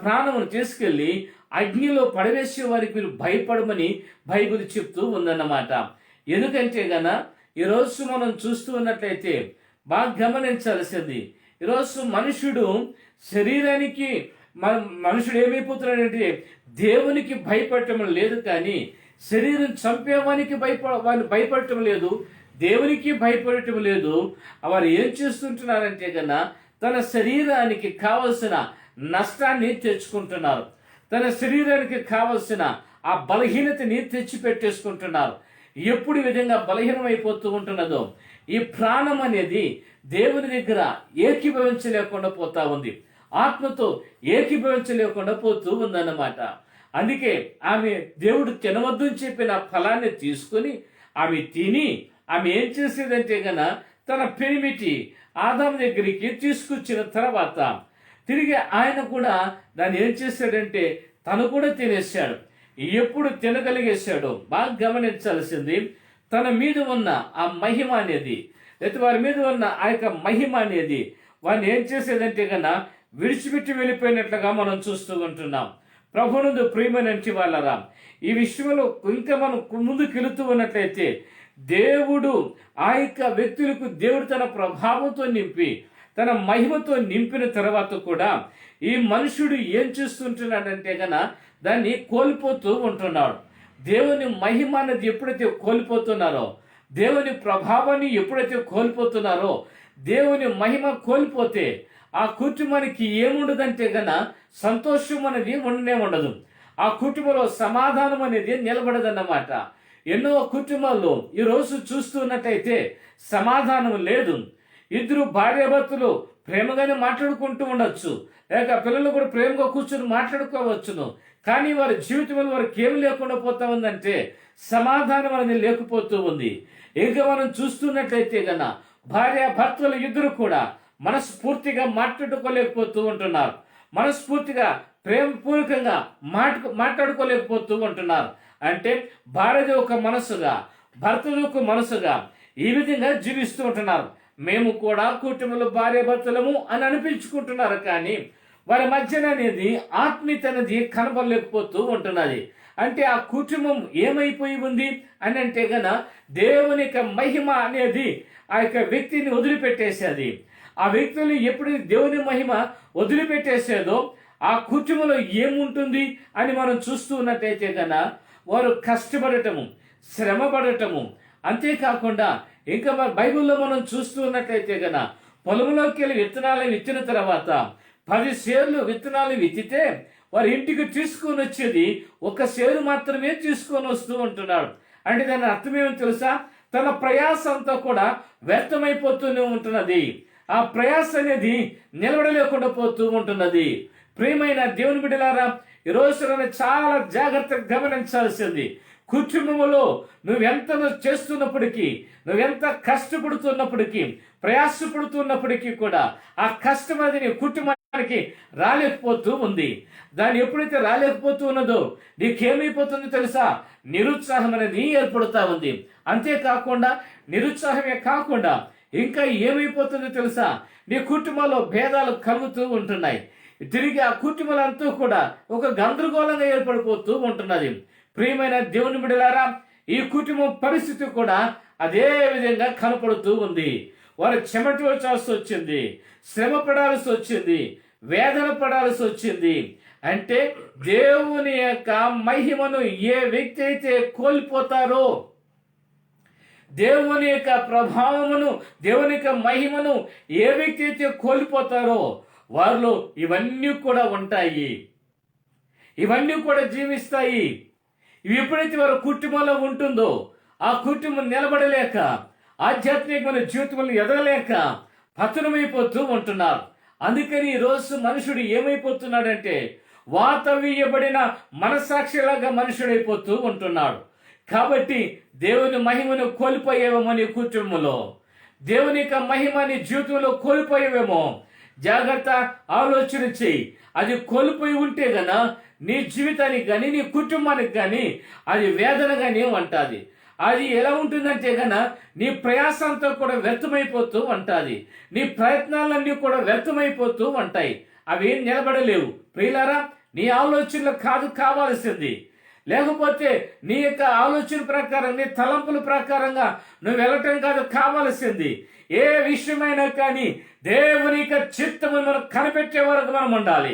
ప్రాణమును తీసుకెళ్ళి అగ్నిలో పడవేసే వారికి మీరు భయపడమని బైబిల్ చెప్తూ ఉందన్నమాట. ఎందుకంటే ఈరోజు మనం చూస్తూ ఉన్నట్లయితే బాగా గమనించాల్సింది, ఈరోజు మనుషుడు శరీరానికి మనుషుడు ఏమైపోతున్నాడంటే దేవునికి భయపడటం లేదు, కానీ శరీరం చంపేవానికి భయపడటం లేదు, దేవునికి భయపడటం లేదు. వారు ఏం చేస్తుంటున్నారంటే తన శరీరానికి కావలసిన నష్టాన్ని తెచ్చుకుంటున్నారు, తన శరీరానికి కావలసిన ఆ బలహీనతని తెచ్చిపెట్టేసుకుంటున్నారు. ఎప్పుడు ఈ విధంగా బలహీనమైపోతూ ఉంటున్నదో ఈ ప్రాణం అనేది దేవుని దగ్గర ఏకీభవించలేకుండా పోతా ఉంది, ఆత్మతో ఏకీభవించలేకుండా పోతూ ఉందన్నమాట. అందుకే ఆమె దేవుడు తినవద్దు అని చెప్పిన ఫలాన్ని తీసుకుని ఆమె తిని ఆమె ఏం చేసేదంటే తన పెనిమిటి ఆదాము దగ్గరికి తీసుకొచ్చిన తర్వాత తిరిగి ఆయన కూడా దాన్ని ఏం చేశాడంటే తను కూడా తినేశాడు. ఎప్పుడు తినగలిగేశాడో బాగా గమనించాల్సింది, తన మీద ఉన్న ఆ మహిమ అనేది లేకపోతే వారి మీద ఉన్న ఆ యొక్క మహిమ అనేది వారిని ఏం చేసేదంటే విడిచిపెట్టి వెళ్ళిపోయినట్లుగా మనం చూస్తూ ఉంటున్నాం. ప్రభునందు ప్రియమైన వాళ్ళరా, ఈ విషయంలో ఇంకా మనం ముందుకు వెళుతూ ఉన్నట్లయితే దేవుడు ఆ యొక్క వ్యక్తులకు దేవుడు తన ప్రభావంతో నింపి తన మహిమతో నింపిన తర్వాత కూడా ఈ మనుషుడు ఏం చేస్తుంటున్నాడంటే దాన్ని కోల్పోతూ ఉంటున్నాడు. దేవుని మహిమ అనేది ఎప్పుడైతే కోల్పోతున్నారో, దేవుని ప్రభావాన్ని ఎప్పుడైతే కోల్పోతున్నారో, దేవుని మహిమ కోల్పోతే ఆ కుటుంబానికి ఏముండదంటే సంతోషం అనేది ఉండనే ఉండదు, ఆ కుటుంబంలో సమాధానం అనేది నిలబడదన్నమాట. ఎన్నో కుటుంబాల్లో ఈరోజు చూస్తున్నట్టయితే సమాధానం లేదు. ఇద్దరు భార్యాభర్తలు ప్రేమగానే మాట్లాడుకుంటూ ఉండొచ్చు, లేక పిల్లలు కూడా ప్రేమగా కూర్చొని మాట్లాడుకోవచ్చును, కానీ వారి జీవితంలో వారికి ఏమి లేకుండా పోతా ఉందంటే సమాధానం అనేది లేకపోతూ ఉంది. ఇంకా మనం చూస్తున్నట్లయితే భార్యాభర్తలు ఇద్దరు కూడా మనస్ఫూర్తిగా మాట్లాడుకోలేకపోతూ ఉంటున్నారు, మనస్ఫూర్తిగా ప్రేమపూర్వకంగా మాట్లాడుకోలేకపోతూ ఉంటున్నారు. అంటే భార్యది ఒక మనసుగా భర్తది ఒక మనసుగా ఈ విధంగా జీవిస్తూ ఉంటున్నారు. మేము కూడా కుటుంబంలో భార్యాభర్తలము అని అనిపించుకుంటున్నారు, కానీ వారి మధ్యన అనేది ఆత్మీయత అనేది కనబడలేకపోతూ ఉంటున్నది. అంటే ఆ కుటుంబం ఏమైపోయి ఉంది అని అంటే దేవుని యొక్క మహిమ అనేది ఆ యొక్క వ్యక్తిని వదిలిపెట్టేసేది. ఆ వ్యక్తులు ఎప్పుడు దేవుని మహిమ వదిలిపెట్టేసేదో ఆ కుటుంబంలో ఏముంటుంది అని మనం చూస్తూ ఉన్నట్టయితే వారు కష్టపడటము, శ్రమ పడటము, అంతేకాకుండా ఇంకా బైబిల్లో మనం చూస్తూ ఉన్నట్లయితే పొలంలోకి వెళ్ళి విత్తనాలు విత్తిన తర్వాత 10 సేర్లు విత్తనాలు విత్తితే వారి ఇంటికి తీసుకొని వచ్చేది 1 సేరు మాత్రమే తీసుకొని వస్తూ ఉంటున్నాడు. అంటే దాని అర్థం ఏమో తెలుసా, తన ప్రయాస అంతా కూడా వ్యర్థమైపోతూనే ఉంటున్నది, ఆ ప్రయాస అనేది నిలబడలేకుండా పోతూ ఉంటున్నది. ప్రియమైన దేవుని బిడ్డలారా, ఈరోజు చాలా జాగ్రత్తగా గమనించాల్సింది, కుటుంబంలో నువ్వెంత చేస్తున్నప్పటికీ, నువ్వెంత కష్టపడుతున్నప్పటికీ, ప్రయాసపడుతున్నప్పటికీ కూడా ఆ కష్టం అది నీ కుటుంబానికి రాలేకపోతూ ఉంది. దాన్ని ఎప్పుడైతే రాలేకపోతూ ఉన్నదో నీకేమైపోతుందో తెలుసా, నిరుత్సాహం అనేది ఏర్పడుతూ ఉంది. అంతేకాకుండా నిరుత్సాహమే కాకుండా ఇంకా ఏమైపోతుందో తెలుసా, నీ కుటుంబంలో భేదాలు కలుగుతూ ఉంటున్నాయి. తిరిగి ఆ కుటుంబాలంతా కూడా ఒక గందరగోళంగా ఏర్పడిపోతూ ఉంటున్నది. ప్రియమైన దేవుని బిడ్డలారా, ఈ కుటుంబం పరిస్థితి కూడా అదే విధంగా కనపడుతూ ఉంది. వారు చెమటోచాల్సి వచ్చింది, శ్రమ పడాల్సి వచ్చింది, వేదన పడాల్సి వచ్చింది. అంటే దేవుని యొక్క మహిమను ఏ వ్యక్తి అయితే కోల్పోతారో, దేవుని యొక్క ప్రభావమును, దేవుని యొక్క మహిమను ఏ వ్యక్తి అయితే కోల్పోతారో వారిలో ఇవన్నీ కూడా ఉంటాయి, ఇవన్నీ కూడా జీవిస్తాయి. ఇవి ఎప్పుడైతే వారి కుటుంబంలో ఉంటుందో ఆ కుటుంబం నిలబడలేక, ఆధ్యాత్మికమైన జీవితంలో ఎదగలేక పతనమైపోతూ ఉంటున్నారు. అందుకని ఈరోజు మనుషుడు ఏమైపోతున్నాడంటే వాత వీయబడిన మనసాక్షిలాగా మనుషుడైపోతూ ఉంటున్నాడు. కాబట్టి దేవుని మహిమను కోల్పోయేవేమో నీ కుటుంబంలో, దేవుని యొక్క మహిమని జీవితంలో కోల్పోయేవేమో, జాగ్రత్త ఆలోచన చెయ్యి. అది కోల్పోయి ఉంటే నీ జీవితానికి కానీ నీ కుటుంబానికి కానీ అది వేదనగానే ఉంటుంది. అది ఎలా ఉంటుందంటే గన నీ ప్రయాసంతో కూడా వ్యర్థమైపోతూ ఉంటుంది. నీ ప్రయత్నాలన్నీ కూడా వ్యర్థమైపోతూ ఉంటాయి. అవి ఏం నిలబడలేవు. ప్రియులారా, నీ ఆలోచనలు కాదు కావాల్సింది, లేకపోతే నీ యొక్క ఆలోచన ప్రకారం, నీ తలంపుల ప్రకారంగా నువ్వు వెళ్ళటం కాదు కావాల్సింది. ఏ విషయమైనా కానీ దేవుని యొక్క చిత్తము మనం కనిపెట్టే వరకు మనం ఉండాలి.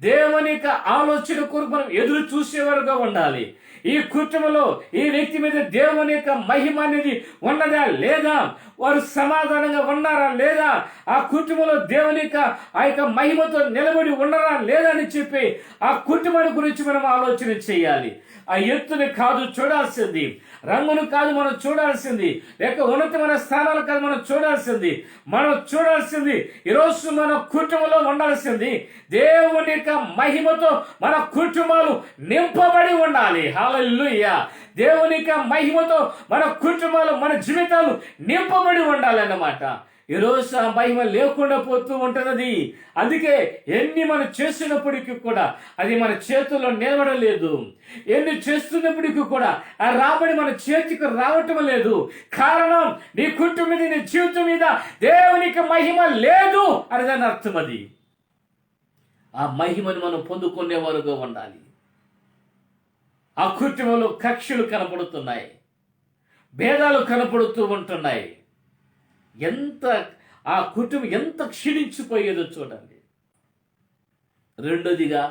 దేవుని యొక్క ఆలోచన కొరకు మనం ఎదురు చూసే వరకు ఉండాలి. ఈ కుటుంబంలో ఈ వ్యక్తి మీద దేవుని యొక్క మహిమ అనేది ఉన్నదా లేదా, వారు సమాధానంగా ఉన్నారా లేదా, ఆ కుటుంబంలో దేవుని యొక్క ఆ యొక్క మహిమతో నిలబడి ఉన్నారా లేదా అని చెప్పి ఆ కుటుంబాన్ని గురించి మనం ఆలోచన చేయాలి. ఆ ఎత్తుని కాదు చూడాల్సింది, రంగును కాదు మనం చూడాల్సింది, లేక ఉన్నతమైన స్థానాలు కాదు మనం చూడాల్సింది ఈరోజు మన కుటుంబంలో ఉండాల్సింది దేవుని యొక్క మహిమతో మన కుటుంబాలు నింపబడి ఉండాలి. హల్లెలూయా. దేవుని యొక్క మహిమతో మన కుటుంబాలు, మన జీవితాలు నింపబడి ఉండాలన్నమాట. ఈరోజు ఆ మహిమ లేకుండా పోతూ ఉంటున్నది. అందుకే ఎన్ని మనం చేసినప్పటికీ కూడా అది మన చేతుల్లో నిలబడలేదు. ఎన్ని చేస్తున్నప్పటికీ కూడా ఆ రాబడి మన చేతికి రావటం లేదు. కారణం నీ కుటుంబం మీద, నీ జీవితం మీద దేవునికి మహిమ లేదు అని దాని అర్థం. అది ఆ మహిమను మనం పొందుకునే వరకు ఉండాలి. ఆ కుటుంబంలో కక్షలు కనపడుతున్నాయి, భేదాలు కనపడుతూ ఉంటున్నాయి. ఆ కుటుంబం ఎంత క్షీణించిపోయేదో చూడండి. రెండోదిగా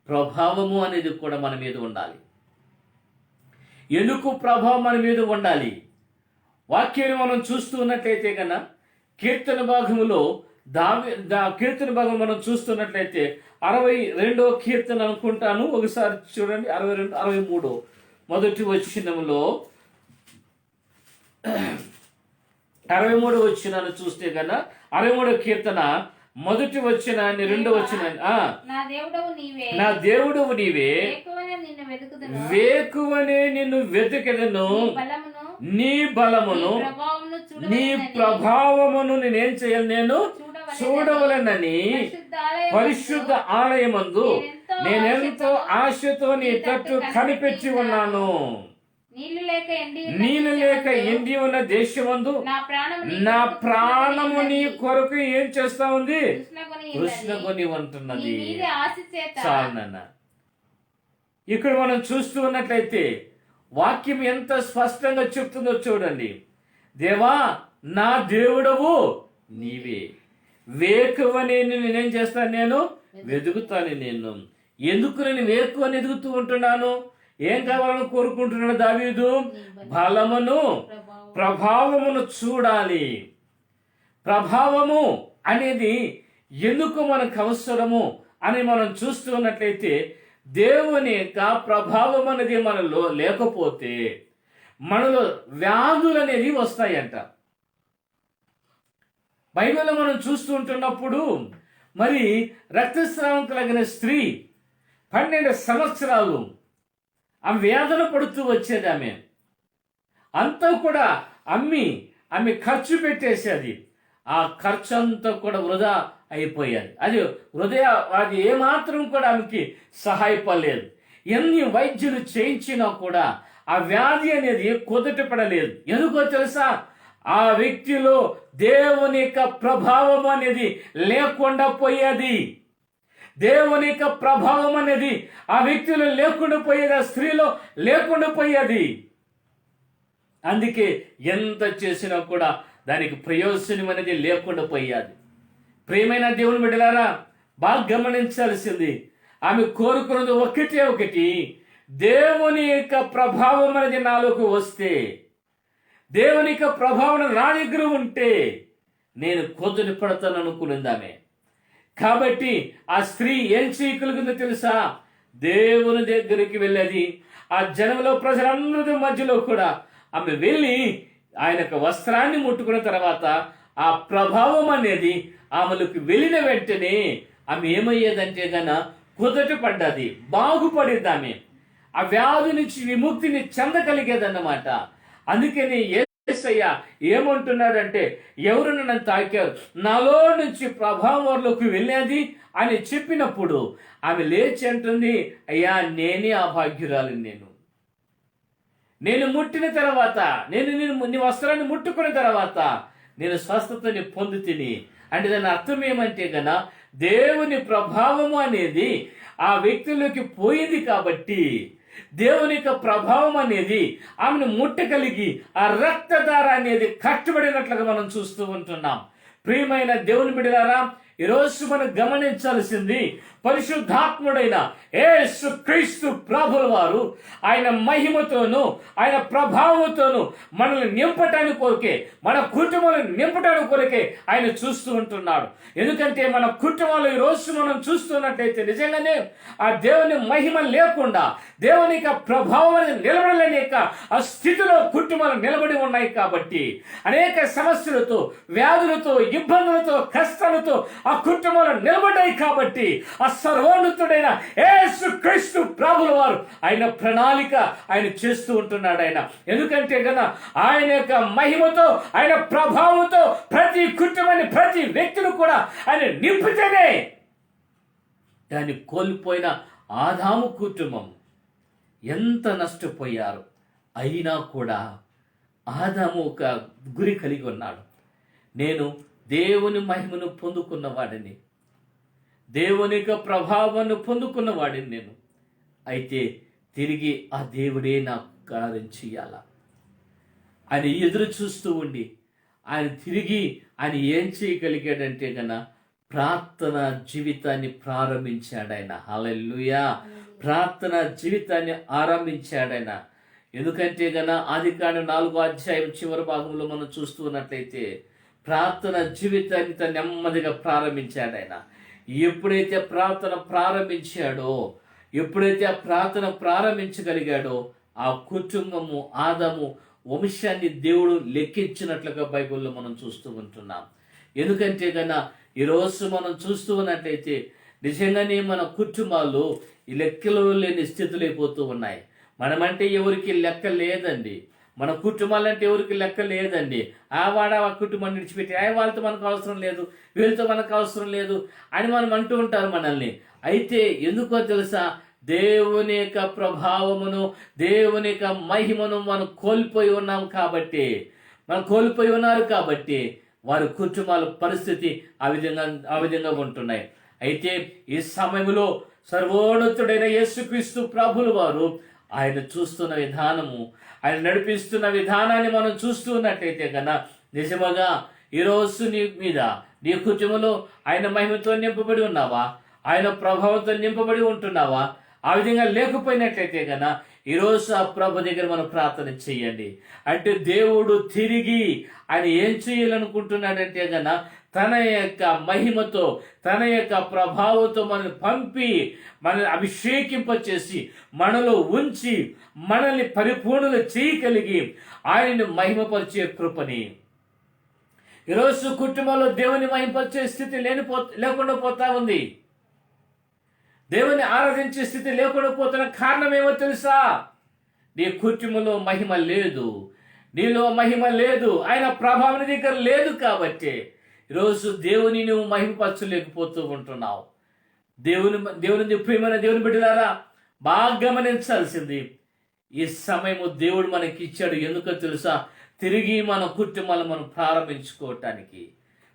ప్రభావము అనేది కూడా మన మీద ఉండాలి. ఎందుకు ప్రభావం మన మీద ఉండాలి? వాక్యాన్ని మనం చూస్తూ ఉన్నట్లయితే కన్నా కీర్తన భాగంలో కీర్తన భాగం మనం చూస్తున్నట్లయితే 62వ కీర్తన అనుకుంటాను, ఒకసారి చూడండి. 63 మొదటి వచనంలో 63 వచనాన్ని చూస్తే కన్నా 63వ కీర్తన మొదటి వచనాన్ని, 2వ వచనాన్ని, నా దేవుడవు నీవే, వేకువనే నిన్ను వెతుకెదను, నీ బలమును నీ ప్రభావమును నేనేం చేయాలి, నేను చూడవలనని పరిశుద్ధ ఆలయమందు నేనెంతో ఆశతో నీ తట్టు కనిపెట్టి ఉన్నాను. నీళ్ళు లేక ఎండి ఉన్న దేశమందు నా ప్రాణము నీ కొరకు ఏం చేస్తా ఉంది, కృష్ణకొని ఉంటున్నది. చాలన్న ఇక్కడ మనం చూస్తూ ఉన్నట్లయితే వాక్యం ఎంత స్పష్టంగా చెప్తుందో చూడండి. దేవా, నా దేవుడవు నీవే, వేకువని నేనేం చేస్తాను, నేను వెతుకుతాను. నేను ఎందుకు నేను వేకువని ఎదుగుతూ ఉంటున్నాను? ఏం కావాలని కోరుకుంటున్నాడు దావీదు? బలమును ప్రభావమును చూడాలి. ప్రభావము అనేది ఎందుకు మనకు అవసరము అని మనం చూస్తూ ఉన్నట్లయితే, దేవుని యొక్క ప్రభావం అనేది మనలో లేకపోతే మనలో వ్యాధులు అనేది వస్తాయంట. బైబిల్లో మనం చూస్తూ ఉంటున్నప్పుడు మరి రక్తస్రావం కలిగిన స్త్రీ 12 సంవత్సరాలు ఆమె వేదన పడుతూ వచ్చేది. అంతా కూడా అమ్మి ఖర్చు పెట్టేసేది. ఆ ఖర్చు అంతా కూడా వృధా అయిపోయాది. అది ఏమాత్రం కూడా ఆమెకి సహాయపడలేదు. ఎన్ని వైద్యులు చేయించినా కూడా ఆ వ్యాధి అనేది కుదట పడలేదు. ఎందుకో తెలుసా? ఆ వ్యక్తిలో దేవుని యొక్క ప్రభావం అనేది లేకుండా పోయేది. దేవుని యొక్క ప్రభావం అనేది ఆ వ్యక్తిలో లేకుండా పోయేది, ఆ స్త్రీలో లేకుండా పోయేది. అందుకే ఎంత చేసినా కూడా దానికి ప్రయోజనం అనేది లేకుండా పోయేది. ప్రియమైన దేవుని బిడ్డలారా, బాగా గమనించాల్సింది, ఆమె కోరుకున్నది ఒకటి, దేవుని యొక్క ప్రభావం అనేది నాలోకి వస్తే, దేవుని యొక్క ప్రభావం నా దగ్గర ఉంటే నేను కొద్దుని పడతాను అనుకున్నది ఆమె. కాబట్టి ఆ స్త్రీ ఏం చేయగలిగిందో తెలుసా? దేవుని దగ్గరికి వెళ్ళేది. ఆ జనంలో ప్రజలందరి మధ్యలో కూడా ఆమె వెళ్ళి ఆయన యొక్క వస్త్రాన్ని ముట్టుకున్న తర్వాత ఆ ప్రభావం అనేది ఆమెలకు వెళ్ళిన వెంటనే ఆమె ఏమయ్యేదంటే గన కుదట పడ్డది, బాగుపడేది. ఆమె ఆ వ్యాధి నుంచి విముక్తిని చెందగలిగేదన్నమాట. అందుకని యేసయ్య ఏమంటున్నాడంటే, ఎవరు నన్ను తాకారు, నాలో నుంచి ప్రభావం వారిలోకి వెళ్ళేది అని చెప్పినప్పుడు ఆమె లేచి అంటుంది, అయ్యా నేనే ఆ భాగ్యురాలు, నేను ముట్టిన తర్వాత నీ వస్త్రాన్ని ముట్టుకున్న తర్వాత నేను స్వస్థతని పొంది తిని అంటే దాని అర్థం ఏమంటే గన దేవుని ప్రభావము అనేది ఆ వ్యక్తిలోకి పోయింది కాబట్టి దేవుని యొక్క ప్రభావం అనేది ఆమెను ముట్టగలిగి ఆ రక్తధార అనేది కట్టుబడినట్లుగా మనం చూస్తూ ఉంటున్నాం. ప్రియమైన దేవుని బిడ్డలారా, ఈరోజు మనం గమనించాల్సింది పరిశుద్ధాత్ముడైన యేసు క్రీస్తు ప్రభుల వారు ఆయన మహిమతోను ఆయన ప్రభావంతోను మనల్ని నింపటానికి కొరకే, మన కుటుంబాలను నింపటానికి కొరకే ఆయన చూస్తూ ఉంటున్నాడు. ఎందుకంటే మన కుటుంబాలు ఈరోజు మనం చూస్తున్నట్లయితే నిజంగానే ఆ దేవుని మహిమ లేకుండా దేవుని యొక్క ప్రభావాన్ని నిలబడలేని ఆ స్థితిలో కుటుంబాలు నిలబడి ఉన్నాయి. కాబట్టి అనేక సమస్యలతో, వ్యాధులతో, ఇబ్బందులతో, కష్టాలతో ఆ కుటుంబాలు నిలబడ్డాయి. కాబట్టి ఆ సర్వోన్నతుడైన యేసు క్రీస్తు ప్రభుల వారు ఆయన ప్రణాళిక ఆయన చేస్తూ ఉంటున్నాడు. ఆయన ఎందుకంటే కదా ఆయన యొక్క మహిమతో ఆయన ప్రభావంతో ప్రతి కుటుంబాన్ని, ప్రతి వ్యక్తిని కూడా ఆయన నింపితేనే దాన్ని కోల్పోయిన ఆదాము కుటుంబం ఎంత నష్టపోయారు. అయినా కూడా ఆదాము ఒక గురి కలిగి ఉన్నాడు. నేను దేవుని మహిమను పొందుకున్నవాడిని, దేవుని యొక్క ప్రభావాన్ని పొందుకున్నవాడిని నేను. అయితే తిరిగి ఆ దేవుడే నాకు కార్యం చేయాలా ఆయన ఎదురు చూస్తూ ఉండి ఆయన తిరిగి ఆయన ఏం చేయగలిగాడంటే కన్నా ప్రార్థన జీవితాన్ని ప్రారంభించాడు ఆయన. హల్లెలూయా! ప్రార్థన జీవితాన్ని ఆరంభించాడాయన. ఎందుకంటే గన ఆదికాండం 4వ అధ్యాయం చివరి భాగంలో మనం చూస్తూ ఉన్నట్లయితే ప్రార్థన జీవితాన్ని తను నెమ్మదిగా ప్రారంభించాడు ఆయన. ఎప్పుడైతే ప్రార్థన ప్రారంభించాడో, ఎప్పుడైతే ఆ ప్రార్థన ప్రారంభించగలిగాడో ఆ కుటుంబము, ఆదాము వంశాన్ని దేవుడు లెక్కించినట్లుగా బైబిల్లో మనం చూస్తూ ఉంటున్నాం. ఎందుకంటే కన్నా ఈరోజు మనం చూస్తూ ఉన్నట్లయితే నిజంగానే మన కుటుంబాలు ఈ లెక్కలో లేని స్థితులు అయిపోతూ ఉన్నాయి. మనమంటే ఎవరికి లెక్క లేదండి, మన కుటుంబాలంటే ఎవరికి లెక్క లేదండి. ఆ కుటుంబాన్ని విడిచిపెట్టి వాళ్ళతో మనకు అవసరం లేదు, వీళ్ళతో మనకు అవసరం లేదు అని మనం అంటూ ఉంటారు మనల్ని. అయితే ఎందుకో తెలుసా, దేవుని యొక్క ప్రభావమును, దేవుని యొక్క మహిమను మనం కోల్పోయి ఉన్నాం కాబట్టి, మనం కోల్పోయి ఉన్నారు కాబట్టి వారి కుటుంబాల పరిస్థితి ఆ విధంగా ఉంటున్నాయి. అయితే ఈ సమయంలో సర్వోన్నతుడైన యేసుక్రీస్తు ప్రభుల వారు ఆయన చూస్తున్న విధానము, ఆయన నడిపిస్తున్న విధానాన్ని మనం చూస్తున్నట్టయితే కన్నా నిజముగా ఈరోజు నీ మీద, నీ కుటుంబంలో ఆయన మహిమతో నింపబడి ఉన్నావా, ఆయన ప్రభావంతో నింపబడి ఉంటున్నావా? ఆ విధంగా లేకపోయినట్లయితే కన్నా ఈరోజు ఆ ప్రభు దగ్గర మనం ప్రార్థన చేయండి. అంటే దేవుడు తిరిగి ఆయన ఏం చేయాలనుకుంటున్నాడంటే కన్నా తన యొక్క మహిమతో, తన యొక్క ప్రభావంతో మనల్ని పంపి, మనల్ని అభిషేకింపచేసి, మనలో ఉంచి, మనల్ని పరిపూర్ణలు చేయగలిగి ఆయనను మహిమపరిచే కృపని ఈరోజు కుటుంబంలో దేవుని మహిమపరిచే స్థితి లేకుండా పోతా ఉంది. దేవుని ఆరాధించే స్థితి లేకుండా పోతున్న కారణం ఏమో తెలుసా? నీ కుటుంబంలో మహిమ లేదు, నీలో మహిమ లేదు, ఆయన ప్రభావం దగ్గర లేదు. కాబట్టి ఈరోజు దేవుని నువ్వు మహిమపరచలేకపోతూ ఉంటున్నావు. దేవుని ప్రియమైన దేవుని బిడ్డలారా, బాగా గమనించాల్సింది ఈ సమయము దేవుడు మనకి ఇచ్చాడు. ఎందుకో తెలుసా? తిరిగి మన కుటుంబాలను మనం ప్రారంభించుకోవటానికి.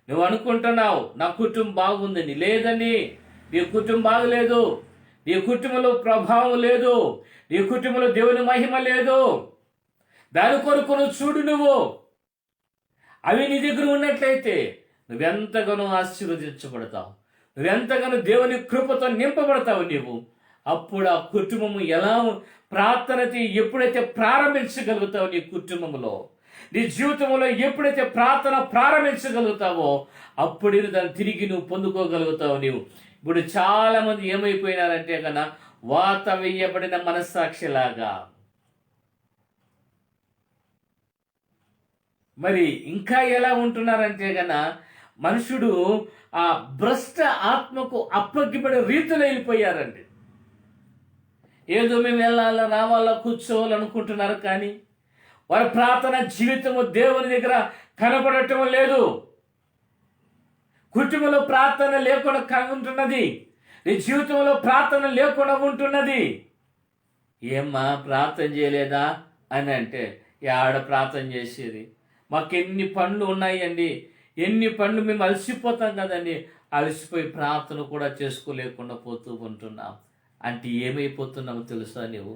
నువ్వు అనుకుంటున్నావు నా కుటుంబం బాగుందని. లేదని, నీ కుటుంబం బాగలేదు, నీ కుటుంబంలో ప్రభావం లేదు, నీ కుటుంబంలో దేవుని మహిమ లేదు. దాని కొరకు నువ్వు చూడు, నువ్వు అవి నీ దగ్గర ఉన్నట్లయితే నువ్వెంతగానో ఆశీర్వదించబడతావు, నువ్వెంతగానో దేవుని కృపతో నింపబడతావు నీవు. అప్పుడు ఆ కుటుంబము ఎలా ప్రార్థనకి ఎప్పుడైతే ప్రారంభించగలుగుతావు, నీ కుటుంబంలో, నీ జీవితంలో ఎప్పుడైతే ప్రార్థన ప్రారంభించగలుగుతావో అప్పుడు దాన్ని తిరిగి నువ్వు పొందుకోగలుగుతావు నీవు. ఇప్పుడు చాలా మంది ఏమైపోయినారంటే కన్నా వాత వేయబడిన మనస్సాక్షిలాగా. మరి ఇంకా ఎలా ఉంటున్నారంటే కన్నా మనుషుడు ఆ భ్రష్ట ఆత్మకు అప్పగిపడే రీతిలో వెళ్ళిపోయారండి. ఏదో మేము వెళ్ళాలా, రావాలా, కూర్చోవాలి అనుకుంటున్నారు. కానీ వారి ప్రార్థన జీవితము దేవుని దగ్గర కనపడటం లేదు. కుటుంబంలో ప్రార్థన లేకుండా ఉంటున్నది, నీ జీవితంలో ప్రార్థన లేకుండా ఉంటున్నది. ఏమ్మా ప్రార్థన చేయలేదా అని అంటే ఆడ ప్రార్థన చేసేది. మాకు ఎన్ని పనులు ఉన్నాయండి, ఎన్ని పనులు, మేము అలసిపోతాం కదండి, అలసిపోయి ప్రార్థన కూడా చేసుకోలేకుండా పోతూ ఉంటున్నాం. అంటే ఏమైపోతున్నామో తెలుసా నువ్వు?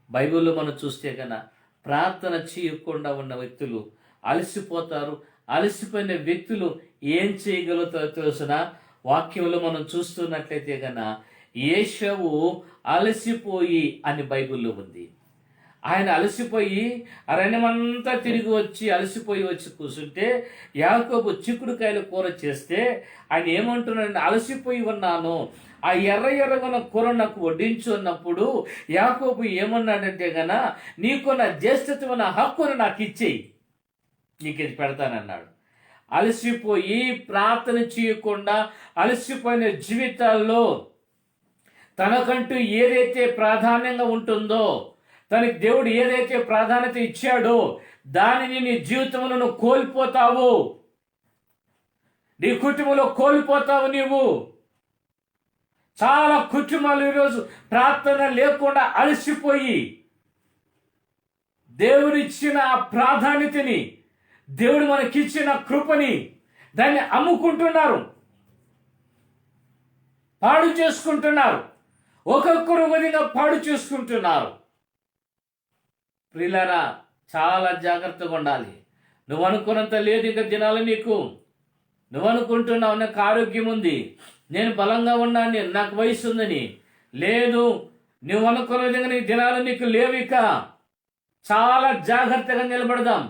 బైబిల్లో మనం చూస్తే కన్నా ప్రార్థన చేయకుండా ఉన్న వ్యక్తులు అలసిపోతారు. అలసిపోయిన వ్యక్తులు ఏం చేయగలుగుతారో తెలుసిన? వాక్యంలో మనం చూస్తున్నట్లయితే కన్నా యేషవు అలసిపోయి అని బైబిల్లో ఉంది. ఆయన అలసిపోయి అరణ్యమంతా తిరిగి వచ్చి అలసిపోయి వచ్చి కూర్చుంటే యాకోబు చిక్కుడుకాయల కూర చేస్తే ఆయన ఏమంటున్నాడు? అలసిపోయి ఉన్నాను, ఆ ఎర్రగొన్న కూర నాకు వడ్డించు అన్నప్పుడు యాకోబు ఏమన్నాడంటే గన, నీకున్న జ్యేష్ఠత్వమైన హక్కును నాకు ఇచ్చేయి, నీకు ఇది పెడతానన్నాడు. అలసిపోయి ప్రార్థన చేయకుండా అలసిపోయిన జీవితాల్లో తనకంటూ ఏదైతే ప్రాధాన్యంగా ఉంటుందో, తనకి దేవుడు ఏదైతే ప్రాధాన్యత ఇచ్చాడో దానిని నీ జీవితంలో నువ్వు కోల్పోతావు, నీ కుటుంబంలో కోల్పోతావు. నీవు చాలా కుటుంబాలు ఈరోజు ప్రార్థన లేకుండా అలసిపోయి దేవుడిచ్చిన ఆ ప్రాధాన్యతని, దేవుడు మనకిచ్చిన కృపని దాన్ని అమ్ముకుంటున్నారు, పాడు చేసుకుంటున్నారు. ఒక్కొక్కరు విధంగా పాడు చేసుకుంటున్నారు. ప్రియులారా, చాలా జాగ్రత్తగా ఉండాలి. నువ్వు అనుకున్నంత లేదు ఇంకా దినాలు నీకు. నువ్వు అనుకుంటున్నావు నాకు ఆరోగ్యం ఉంది, నేను బలంగా ఉన్నాను, నాకు వయసు ఉందని. లేదు, నువ్వు అనుకున్న విధంగా నీ దినాలు నీకు లేవు. ఇక చాలా జాగ్రత్తగా నిలబడదాం,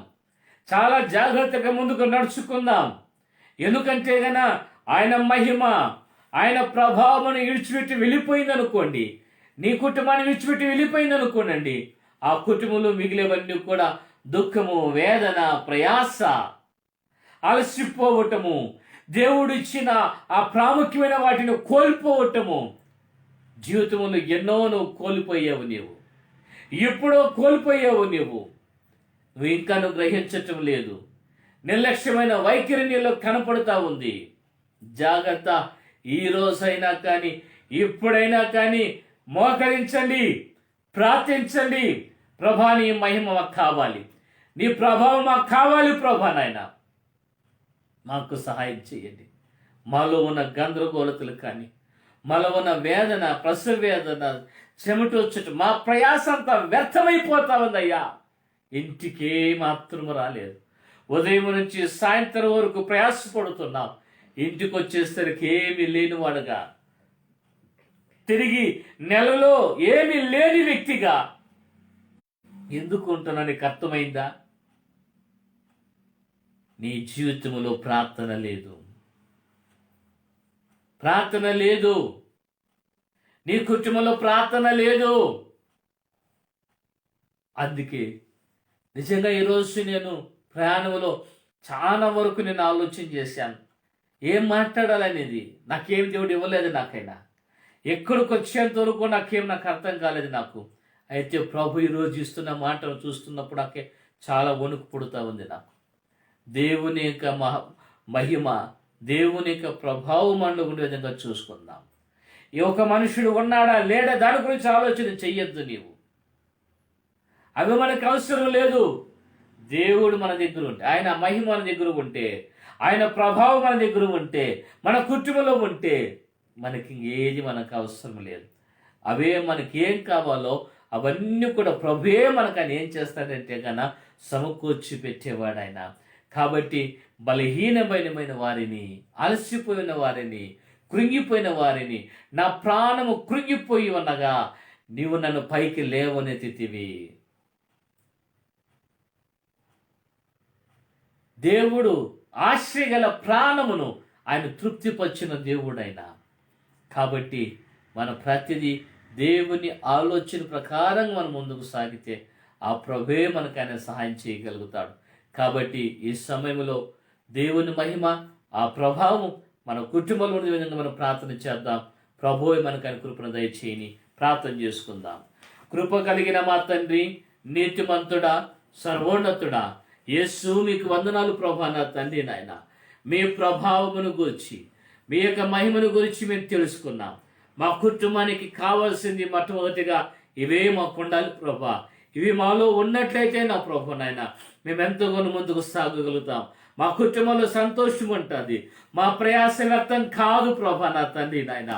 చాలా జాగ్రత్తగా ముందుకు నడుచుకుందాం. ఎందుకంటే గన ఆయన మహిమ, ఆయన ప్రభావం విడిచిపెట్టి వెళ్ళిపోయింది అనుకోండి, నీ కుటుంబాన్ని విడిచిపెట్టి వెళ్ళిపోయింది అనుకోనండి, ఆ కుటుంబంలో మిగిలేవన్నీ కూడా దుఃఖము, వేదన, ప్రయాస, అలసిపోవటము, దేవుడిచ్చిన ఆ ప్రాముఖ్యమైన వాటిని కోల్పోవటము. జీవితంలో ఎన్నో నువ్వు కోల్పోయావు, నీవు ఎప్పుడో కోల్పోయావు. నువ్వు ఇంకా నువ్వు గ్రహించటం లేదు. నిర్లక్ష్యమైన వైఖరి నీలో కనపడుతూ ఉంది. జాగ్రత్త. ఈ రోజైనా కానీ ఇప్పుడైనా కానీ మోకరించండి, ప్రార్థించండి. ప్రభా, నీ మహిమ మాకు కావాలి, నీ ప్రభావం మాకు కావాలి. ప్రభా నాయన, మాకు సహాయం చేయండి. మాలో ఉన్న గందరగోళతలు కానీ, మాలో ఉన్న వేదన, ప్రసవ వేదన, చెమటొచ్చుట, మా ప్రయాస అంతా వ్యర్థమైపోతా ఉందయ్యా. ఇంటికే మాత్రం రాలేదు. ఉదయం నుంచి సాయంత్రం వరకు ప్రయాసపడుతున్నాం. ఇంటికి వచ్చేసరికి ఏమీ లేనివాడుగా, తిరిగి నెలలో ఏమీ లేని వ్యక్తిగా ఎందుకు ఉంటున్నా నీకు అర్థమైందా? నీ జీవితంలో ప్రార్థన లేదు, ప్రార్థన లేదు. నీ కుటుంబంలో ప్రార్థన లేదు. అందుకే నిజంగా ఈరోజు నేను ప్రయాణంలో చాలా వరకు నేను ఆలోచన చేశాను, ఏం మాట్లాడాలనేది. నాకేం దేవుడు ఇవ్వలేదు. నాకైనా ఎక్కడికి వచ్చేంత వరకు నాకు అర్థం కాలేదు నాకు. అయితే ప్రభు ఈరోజు ఇస్తున్న మాటలు చూస్తున్నప్పుడు నాకే చాలా వణుకు పుడుతూ ఉంది. నాకు దేవుని యొక్క మహిమ, దేవుని యొక్క ప్రభావం ఉండే విధంగా చూసుకుందాం. ఈ ఒక మనుషుడు ఉన్నాడా లేడా దాని గురించి ఆలోచన చెయ్యొద్దు. నీవు అవి మనకు అవసరం లేదు. దేవుడు మన దగ్గర ఉంటే, ఆయన మహిమ మన దగ్గర ఉంటే, ఆయన ప్రభావం మన దగ్గర ఉంటే, మన కుటుంబంలో ఉంటే మనకి ఏది మనకు అవసరం లేదు. అవే మనకి ఏం కావాలో అవన్నీ కూడా ప్రభువే మనకు ఆయన ఏం చేస్తాడంటే కన్నా సమకూర్చి పెట్టేవాడు ఆయన. కాబట్టి బలహీనమైన వారిని, అలసిపోయిన వారిని, కృంగిపోయిన వారిని, నా ప్రాణము కృంగిపోయి ఉన్నగా నీవు నన్ను పైకి లేవనెత్తితివి. దేవుడు ఆశ్రయగల ప్రాణమును ఆయన తృప్తిపరిచిన దేవుడైన. కాబట్టి మన ప్రతిదీ దేవుని ఆలోచన ప్రకారం మనం ముందుకు సాగితే ఆ ప్రభువే మనకు ఆయన సహాయం చేయగలుగుతాడు. కాబట్టి ఈ సమయంలో దేవుని మహిమ, ఆ ప్రభావం మన కుటుంబంలో ఉండే విధంగా మనం ప్రార్థన చేద్దాం. ప్రభువే మనకు ఆయన కృపను దయచేయని ప్రార్థన చేసుకుందాం. కృప కలిగిన మా తండ్రి, నీతిమంతుడా, సర్వోన్నతుడా, యేసు మీకు వందనాలు ప్రభా. నా తండ్రి నాయన, మీ ప్రభావమును గురించి, మీ యొక్క మహిమను గురించి మేము తెలుసుకున్నాం. మా కుటుంబానికి కావాల్సింది మొట్టమొదటిగా ఇవే మాకు ఉండాలి ప్రభా. ఇవి మాలో ఉన్నట్లయితే నా ప్రభు నాయన మేము ఎంతగానో ముందుకు సాగగలుగుతాం. మా కుటుంబంలో సంతోషం ఉంటుంది. మా ప్రయాస వ్యర్థం కాదు ప్రభా నా తండ్రి నాయన.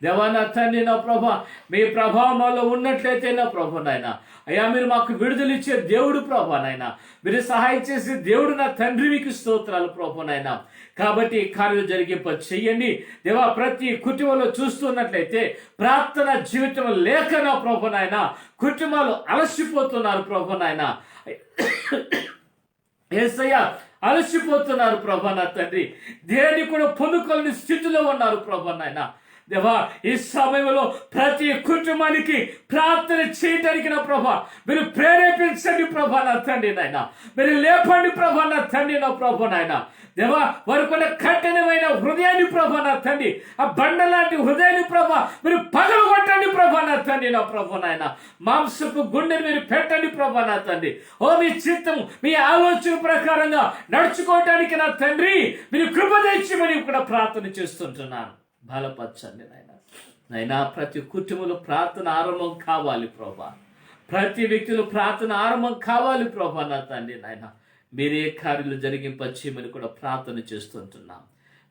దేవా నా తండ్రి నా ప్రభా, మీ ప్రభావంలో ఉన్నట్లయితే నా ప్రభు నాయన, అయ్యా మీరు మాకు విడుదలిచ్చే దేవుడు ప్రభా నాయన, మీరు సహాయం చేసే దేవుడు నా తండ్రి, మీకు స్తోత్రాలు ప్రభు నాయన. కాబట్టి ఈ కార్యం జరిగింప చెయ్యండి దేవా. ప్రతి కుటుంబంలో చూస్తున్నట్లయితే ప్రార్థన జీవితం లేక నా ప్రభు నాయన కుటుంబాలు అలసిపోతున్నారు ప్రభు నాయన. యేసయ్య అలసిపోతున్నారు ప్రభా నా తండ్రి. దేని కూడా పొందుకోలేని స్థితిలో ఉన్నారు ప్రభా నాయన. దేవా ఈ సమయంలో ప్రతి కుటుంబానికి ప్రార్థన చేయడానికి నా ప్రభా మీరు ప్రేరేపించండి ప్రభా నా తండ్రి నాయన. మీరు లేపండి ప్రభా నా తండ్రి నా ప్రభా నాయన. దేవా వారికున్న కఠినమైన హృదయాన్ని ప్రభా నా తండ్రి, ఆ బండ లాంటి హృదయాన్ని ప్రభా మీరు పగలగొట్టండి ప్రభా నా తండ్రి నా ప్రభా నాయన. మాంసపు గుండెని మీరు పెట్టండి ప్రభా నా తండ్రి. ఓ మీ చిత్తం మీ ఆలోచన ప్రకారంగా నడుచుకోవటానికి నా తండ్రి మీరు కృప తెచ్చిమని కూడా ప్రార్థన చేస్తుంటున్నాను. బలపరచండి నాయన. నైనా ప్రతి కుటుంబంలో ప్రార్థన ఆరంభం కావాలి ప్రభా. ప్రతి వ్యక్తిలో ప్రార్థన ఆరంభం కావాలి ప్రభా నా తండ్రి నాయన. మీరే కార్యాలు జరిగింపచేయమని కూడా ప్రార్థన చేస్తుంటున్నాం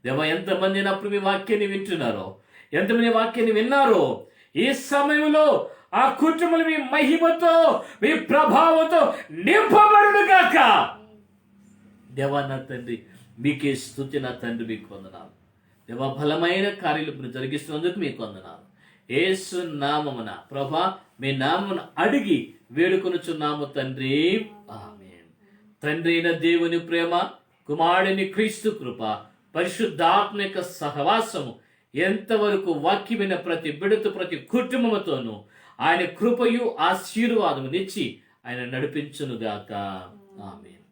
దేవా. ఎంతమంది అప్పుడు మీ వాక్యాన్ని వింటున్నారో, ఎంతమంది వాక్యాన్ని విన్నారో, ఈ సమయంలో ఆ కుటుంబాలు మీ మహిమతో మీ ప్రభావంతో నింపబడును గాక. దేవా నా తండ్రి మీకే స్తుతి నా తండ్రి, మీకు వందనాలు దేవా. బలమైన కార్యాలు జరిగిస్తున్నందుకు మీకు వందనాలు. యేసు నామమున ప్రభా మీ నామమున అడిగి వేడుకొనుచున్నాము తండ్రి, ఆమేన్. తండ్రి అయిన దేవుని ప్రేమ, కుమారుని క్రీస్తు కృప, పరిశుద్ధాత్మిక సహవాసము ఎంతవరకు వాక్యమైన ప్రతి బిడ్డతో ప్రతి కుటుంబముతోనూ ఆయన కృపయు ఆశీర్వాదమునిచ్చి ఆయన నడిపించునుగాక. ఆమేన్.